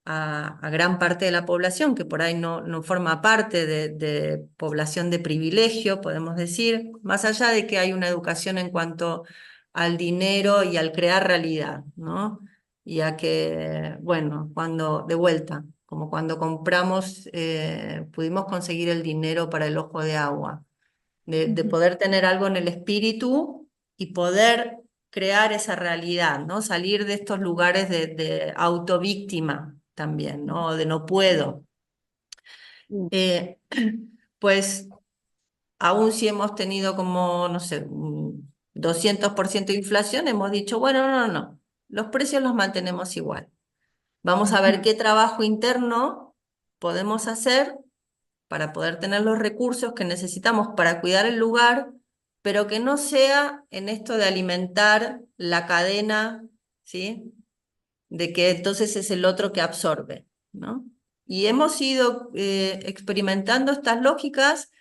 a gran parte de la población, que por ahí no forma parte de población de privilegio, podemos decir, más allá de que hay una educación en cuanto al dinero y al crear realidad, ¿no? Y a que, bueno, cuando, de vuelta, como cuando compramos, pudimos conseguir el dinero para el Ojo de Agua, de Ujú. poder tener algo en el espíritu y poder crear esa realidad, ¿no? Salir de estos lugares de autovíctima también, ¿no? De no puedo. Mm. Eh, pues aún si hemos tenido como, no sé, un 200% de inflación, hemos dicho, bueno, no, los precios los mantenemos igual. Vamos a ver Ujú. qué trabajo interno podemos hacer para poder tener los recursos que necesitamos para cuidar el lugar, pero que no sea en esto de alimentar la cadena, ¿sí? De que entonces es el otro que absorbe, ¿no? Y hemos ido experimentando estas lógicas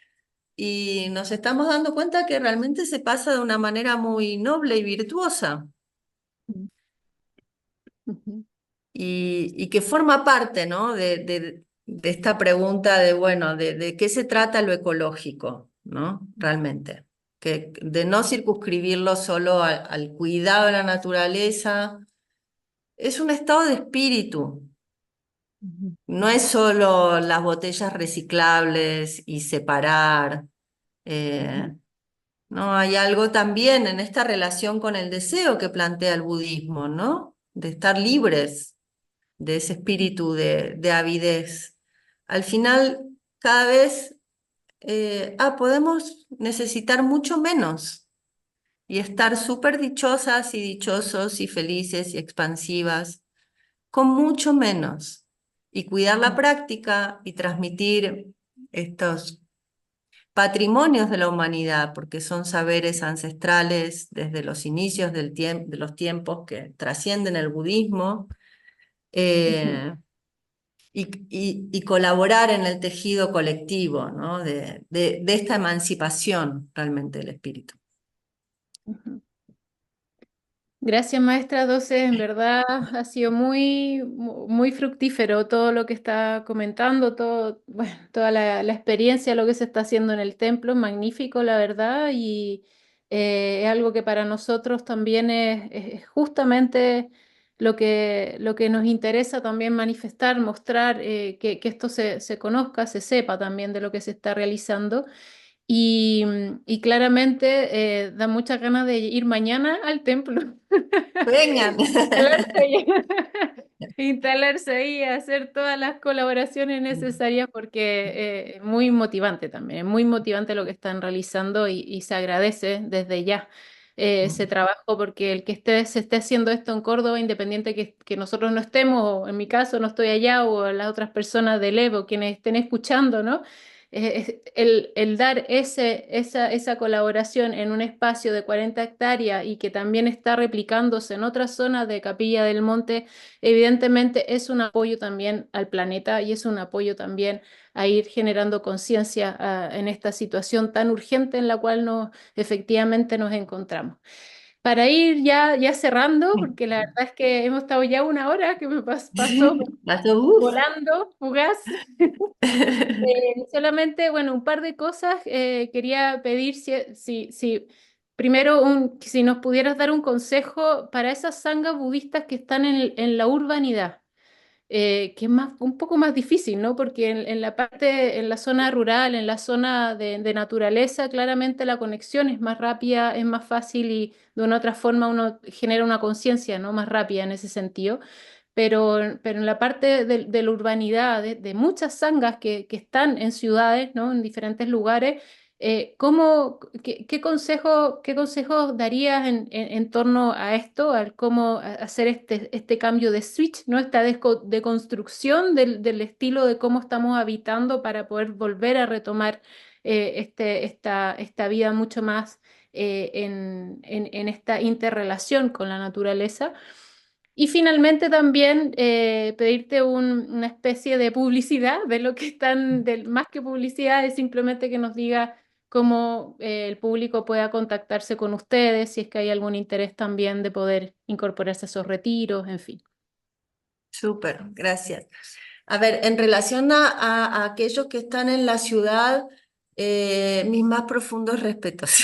y nos estamos dando cuenta que realmente se pasa de una manera muy noble y virtuosa Ujú. y que forma parte, ¿no? de esta pregunta de, bueno, de qué se trata lo ecológico, ¿no? Realmente. De no circunscribirlo solo al cuidado de la naturaleza. Es un estado de espíritu. Ujú, No es solo las botellas reciclables y separar. ujú, eh, no, hay algo también en esta relación con el deseo que plantea el budismo, ¿no? De estar libres de ese espíritu de avidez. Al final, cada vez podemos necesitar mucho menos y estar súper dichosas y dichosos y felices y expansivas con mucho menos. Y cuidar la ujú, práctica y transmitir estos patrimonios de la humanidad, porque son saberes ancestrales desde los inicios de los tiempos que trascienden el budismo. ujú, eh, y colaborar en el tejido colectivo, ¿no? De esta emancipación realmente del espíritu. ujú. Gracias, maestra Doce. En verdad ha sido muy fructífero todo lo que está comentando, todo, bueno, toda la experiencia, lo que se está haciendo en el templo, magnífico, la verdad, y es algo que para nosotros también es justamente lo que nos interesa también manifestar, mostrar, que esto se conozca, se sepa también de lo que se está realizando. Y claramente da muchas ganas de ir mañana al templo. Vengan. Instalarse ahí, instalarse ahí, hacer todas las colaboraciones necesarias porque es muy motivante también, es muy motivante lo que están realizando y se agradece desde ya ese trabajo porque el que se esté haciendo esto en Córdoba, independiente que nosotros no estemos, o en mi caso no estoy allá, o las otras personas del Evo, quienes estén escuchando, ¿no? El dar esa colaboración en un espacio de 40 hectáreas y que también está replicándose en otras zonas de Capilla del Monte, evidentemente es un apoyo también al planeta y es un apoyo también a ir generando conciencia en esta situación tan urgente en la cual efectivamente nos encontramos. Para ir ya cerrando, porque la verdad es que hemos estado ya una hora que me pasó Pasó, uf. volando, fugaz. Solamente, bueno, un par de cosas. Quería pedir primero, si nos pudieras dar un consejo para esas sangas budistas que están en la urbanidad, que es un poco más difícil, ¿no? Porque en la parte, en la zona rural, en la zona de naturaleza, claramente la conexión es más rápida, es más fácil y de una otra forma uno genera una conciencia, ¿no? Más rápida en ese sentido. Pero en la parte de la urbanidad, de muchas sangas que están en ciudades, ¿no? En diferentes lugares, qué consejos darías en torno a esto, al cómo hacer este cambio de switch, ¿no? Esta deconstrucción del estilo de cómo estamos habitando para poder volver a retomar esta vida mucho más en esta interrelación con la naturaleza. Y finalmente también pedirte una especie de publicidad de lo que están, más que publicidad, es simplemente que nos diga cómo el público pueda contactarse con ustedes, si es que hay algún interés también de poder incorporarse a esos retiros, en fin. Súper, gracias. A ver, en relación a aquellos que están en la ciudad, mis más profundos respetos,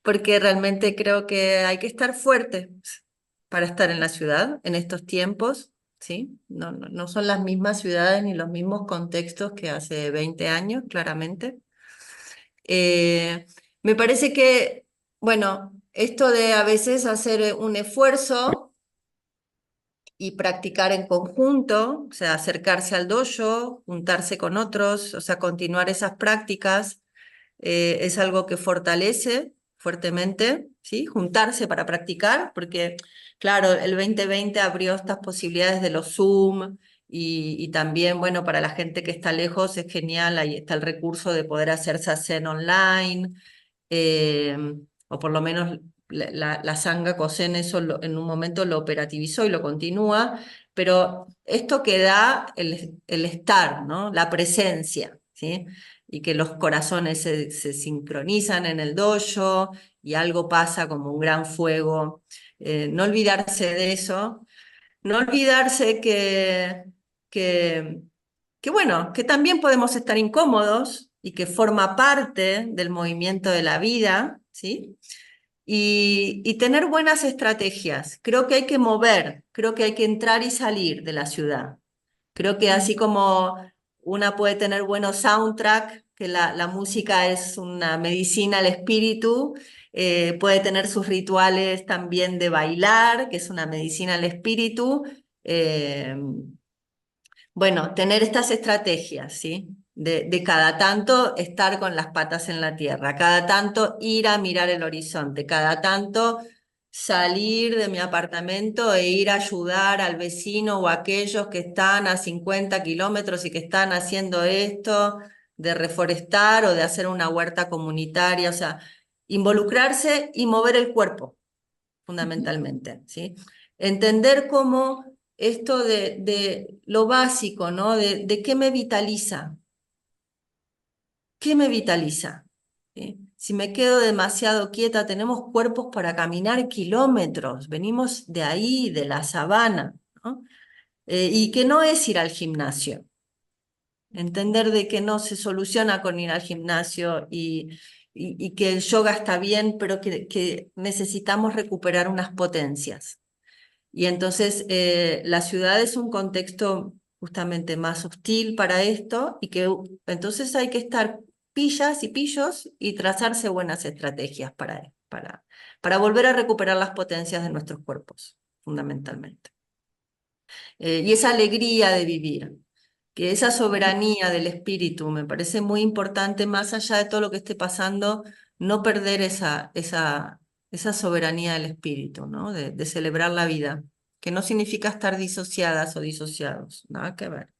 porque realmente creo que hay que estar fuerte para estar en la ciudad en estos tiempos, ¿sí? No son las mismas ciudades ni los mismos contextos que hace 20 años, claramente. Eh, Me parece que, bueno, esto de a veces hacer un esfuerzo y practicar en conjunto, o sea, acercarse al dojo, juntarse con otros, o sea, continuar esas prácticas, es algo que fortalece fuertemente, ¿sí? Juntarse para practicar, porque, claro, el 2020 abrió estas posibilidades de los Zoom y también, bueno, para la gente que está lejos es genial, ahí está el recurso de poder hacer Zazen online, eh, o por lo menos la Sangha Kosen eso en un momento lo operativizó y lo continúa, pero esto que da el estar, ¿no? La presencia, ¿sí? Y que los corazones se sincronizan en el dojo y algo pasa como un gran fuego. No olvidarse de eso, no olvidarse que que bueno, que también podemos estar incómodos y que forma parte del movimiento de la vida, ¿sí? Y tener buenas estrategias. Creo que hay que mover, creo que hay que entrar y salir de la ciudad. Creo que así como una puede tener buenos soundtrack, que la música es una medicina al espíritu, puede tener sus rituales también de bailar, que es una medicina al espíritu. eh, bueno, tener estas estrategias, ¿sí? De cada tanto estar con las patas en la tierra, cada tanto ir a mirar el horizonte, cada tanto salir de mi apartamento e ir a ayudar al vecino o a aquellos que están a 50 kilómetros y que están haciendo esto, de reforestar o de hacer una huerta comunitaria, o sea, involucrarse y mover el cuerpo fundamentalmente, ¿sí? Entender cómo esto de lo básico, ¿no? De qué me vitaliza, qué me vitaliza. ¿Sí? Si me quedo demasiado quieta, tenemos cuerpos para caminar kilómetros, venimos de ahí, de la sabana, ¿no? Y que no es ir al gimnasio, entender de que no se soluciona con ir al gimnasio y que el yoga está bien, pero que necesitamos recuperar unas potencias. Y entonces la ciudad es un contexto justamente más hostil para esto y que entonces hay que estar pillas y pillos y trazarse buenas estrategias para volver a recuperar las potencias de nuestros cuerpos, fundamentalmente. Y esa alegría de vivir, que esa soberanía del espíritu me parece muy importante, más allá de todo lo que esté pasando, no perder esa soberanía del espíritu, ¿no? De celebrar la vida, que no significa estar disociadas o disociados, nada que ver.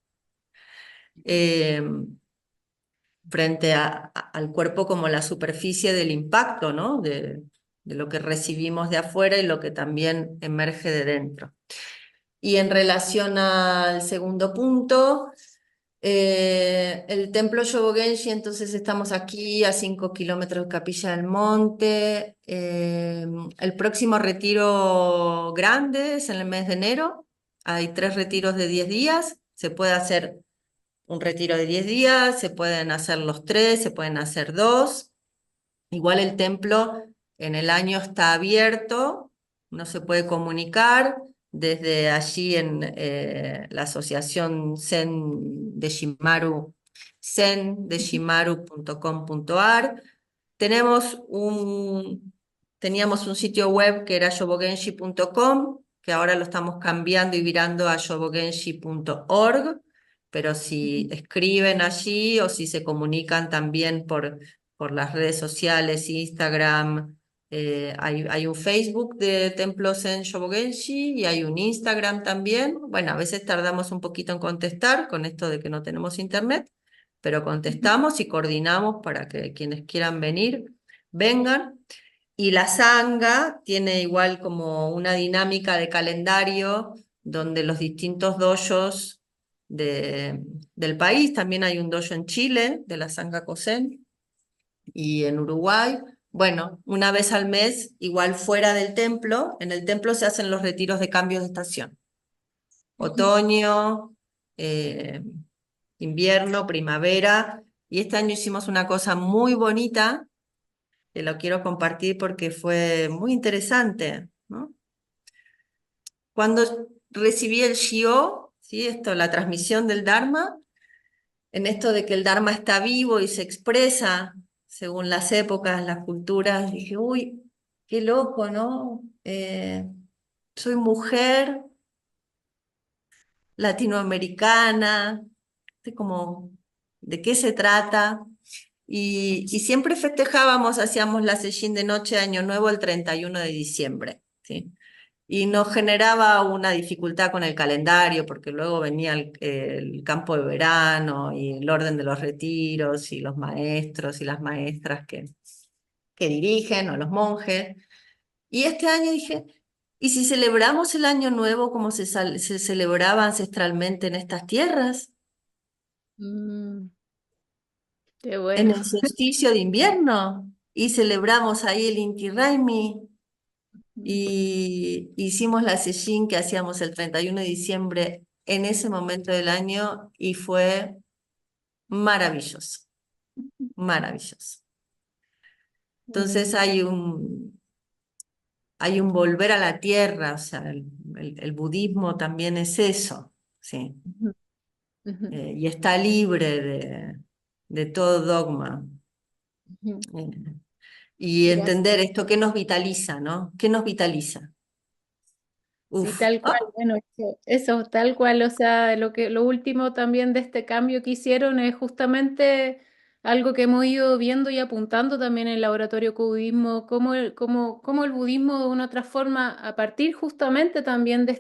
Eh, Frente al cuerpo como la superficie del impacto, ¿no? De lo que recibimos de afuera y lo que también emerge de dentro. Y en relación al segundo punto, el templo Yobogenshi, entonces estamos aquí a 5 kilómetros de Capilla del Monte. El próximo retiro grande es en el mes de enero. Hay 3 retiros de 10 días. Se puede hacer un retiro de 10 días, se pueden hacer los 3, se pueden hacer 2. Igual el templo en el año está abierto, no se puede comunicar. Desde allí en la asociación Zen de Shimaru, zendeshimaru.com.ar, teníamos un sitio web que era yobogenshi.com, que ahora lo estamos cambiando y virando a yobogenshi.org, pero si escriben allí o si se comunican también por las redes sociales, Instagram, hay un Facebook de Templos en Shobogenshi y hay un Instagram también. Bueno, a veces tardamos un poquito en contestar con esto de que no tenemos internet, pero contestamos y coordinamos para que quienes quieran venir, vengan. Y la Sangha tiene igual como una dinámica de calendario donde los distintos dojos del país, también hay un dojo en Chile, de la Sangha Kosen, y en Uruguay, bueno, una vez al mes, igual fuera del templo, en el templo se hacen los retiros de cambios de estación. Otoño, eh, invierno, primavera, y este año hicimos una cosa muy bonita, que lo quiero compartir porque fue muy interesante, ¿no? Cuando recibí el Shio, ¿sí? Esto, la transmisión del Dharma, en esto de que el Dharma está vivo y se expresa según las épocas, las culturas, dije, uy, qué loco, ¿no? Soy mujer latinoamericana, como, ¿de qué se trata? Y siempre festejábamos, hacíamos la sesión de noche de Año Nuevo el 31 de diciembre, ¿sí? Y nos generaba una dificultad con el calendario, porque luego venía el campo de verano y el orden de los retiros y los maestros y las maestras que dirigen o los monjes. Y este año dije, ¿y si celebramos el Año Nuevo como se celebraba ancestralmente en estas tierras? Mm, qué En bueno. el solsticio de invierno. Y celebramos ahí el Inti Raymi. Y hicimos la sesión que hacíamos el 31 de diciembre en ese momento del año y fue maravilloso, maravilloso. Mm, Entonces hay un volver a la tierra, o sea, el budismo también es eso, ¿sí? ujú, ujú. Y está libre de todo dogma. Ujú. eh, y Y entender esto que nos vitaliza, ¿no? ¿Qué nos vitaliza? sí, Uf, tal cual, ah, bueno, eso, tal cual, o sea, lo último también de este cambio que hicieron es justamente algo que hemos ido viendo y apuntando también en el laboratorio budismo, cómo el budismo de una otra forma, a partir justamente también de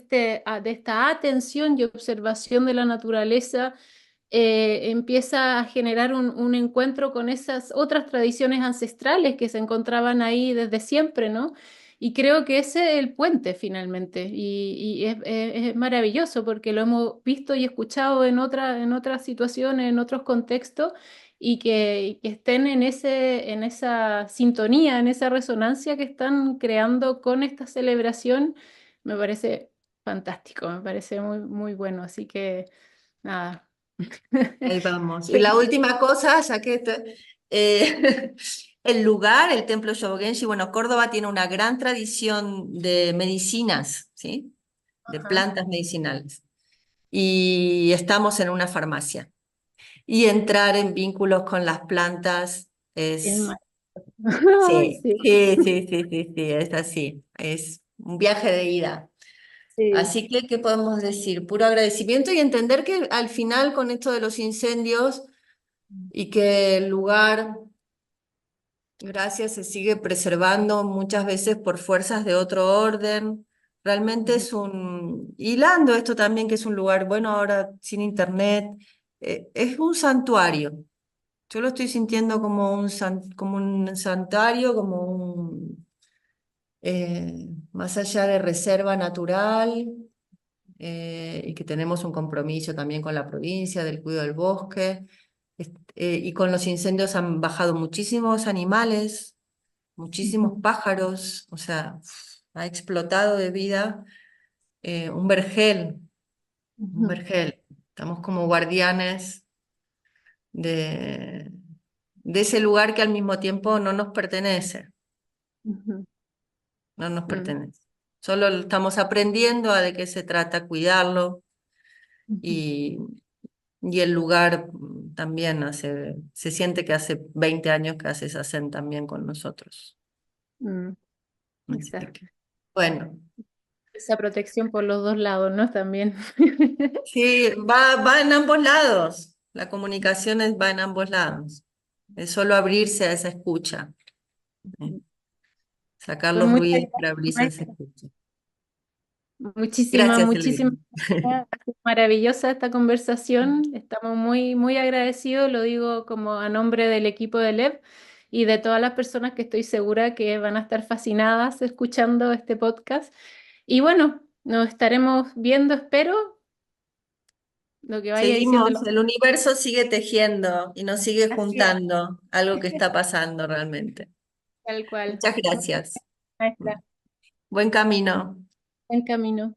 de esta atención y observación de la naturaleza, empieza a generar un encuentro con esas otras tradiciones ancestrales que se encontraban ahí desde siempre, ¿no? Y creo que ese es el puente finalmente. Y es maravilloso porque lo hemos visto y escuchado en otras situaciones, en otros contextos, y que estén en en esa sintonía, en esa resonancia que están creando con esta celebración, me parece fantástico, me parece muy bueno. Así que nada. ahí vamos. Y la última cosa, ya que el lugar, el templo Yobogenshi, bueno, Córdoba tiene una gran tradición de medicinas, ¿sí? De Ajá. plantas medicinales. Y estamos en una farmacia. Y entrar en vínculos con las plantas Es es, más. Ay, sí, sí, sí, sí, sí, sí, sí, es así. Es un viaje de ida. sí. Así que, ¿qué podemos decir? Puro agradecimiento y entender que al final con esto de los incendios y que el lugar, gracias, se sigue preservando muchas veces por fuerzas de otro orden. Realmente Ujú, es hilando esto también, que es un lugar, bueno, ahora sin internet, es un santuario. Yo lo estoy sintiendo como como un santuario, como más allá de reserva natural, y que tenemos un compromiso también con la provincia del cuidado del bosque. Y con los incendios han bajado muchísimos animales, muchísimos ujú, pájaros, o sea, ha explotado de vida un vergel, un ujú, vergel. Estamos como guardianes de, de ese lugar que al mismo tiempo no nos pertenece, ujú, no nos mm, pertenece. Solo estamos aprendiendo a de qué se trata, cuidarlo ujú, y, y el lugar también se siente que hace 20 años que hace esa hacen también con nosotros. mm, Así que, exacto. bueno, Esa protección por los dos lados, ¿no? También. sí, va en ambos lados. La comunicación va en ambos lados. Es solo abrirse a esa escucha, ¿eh? Sacar Pues los muchas ruidos para gracias, abrirse a esa maestra. escucha. Muchísimas, Gracias, muchísimas Elvira. gracias. Ha sido maravillosa esta conversación. Estamos muy agradecidos, lo digo como a nombre del equipo de LEV y de todas las personas que estoy segura que van a estar fascinadas escuchando este podcast. Y bueno, nos estaremos viendo, espero, lo que vaya diciendo Seguimos, la... el universo sigue tejiendo y nos sigue Así es, juntando algo que está pasando realmente. tal cual. Muchas Muchas gracias. gracias, maestra. Buen camino. Buen camino.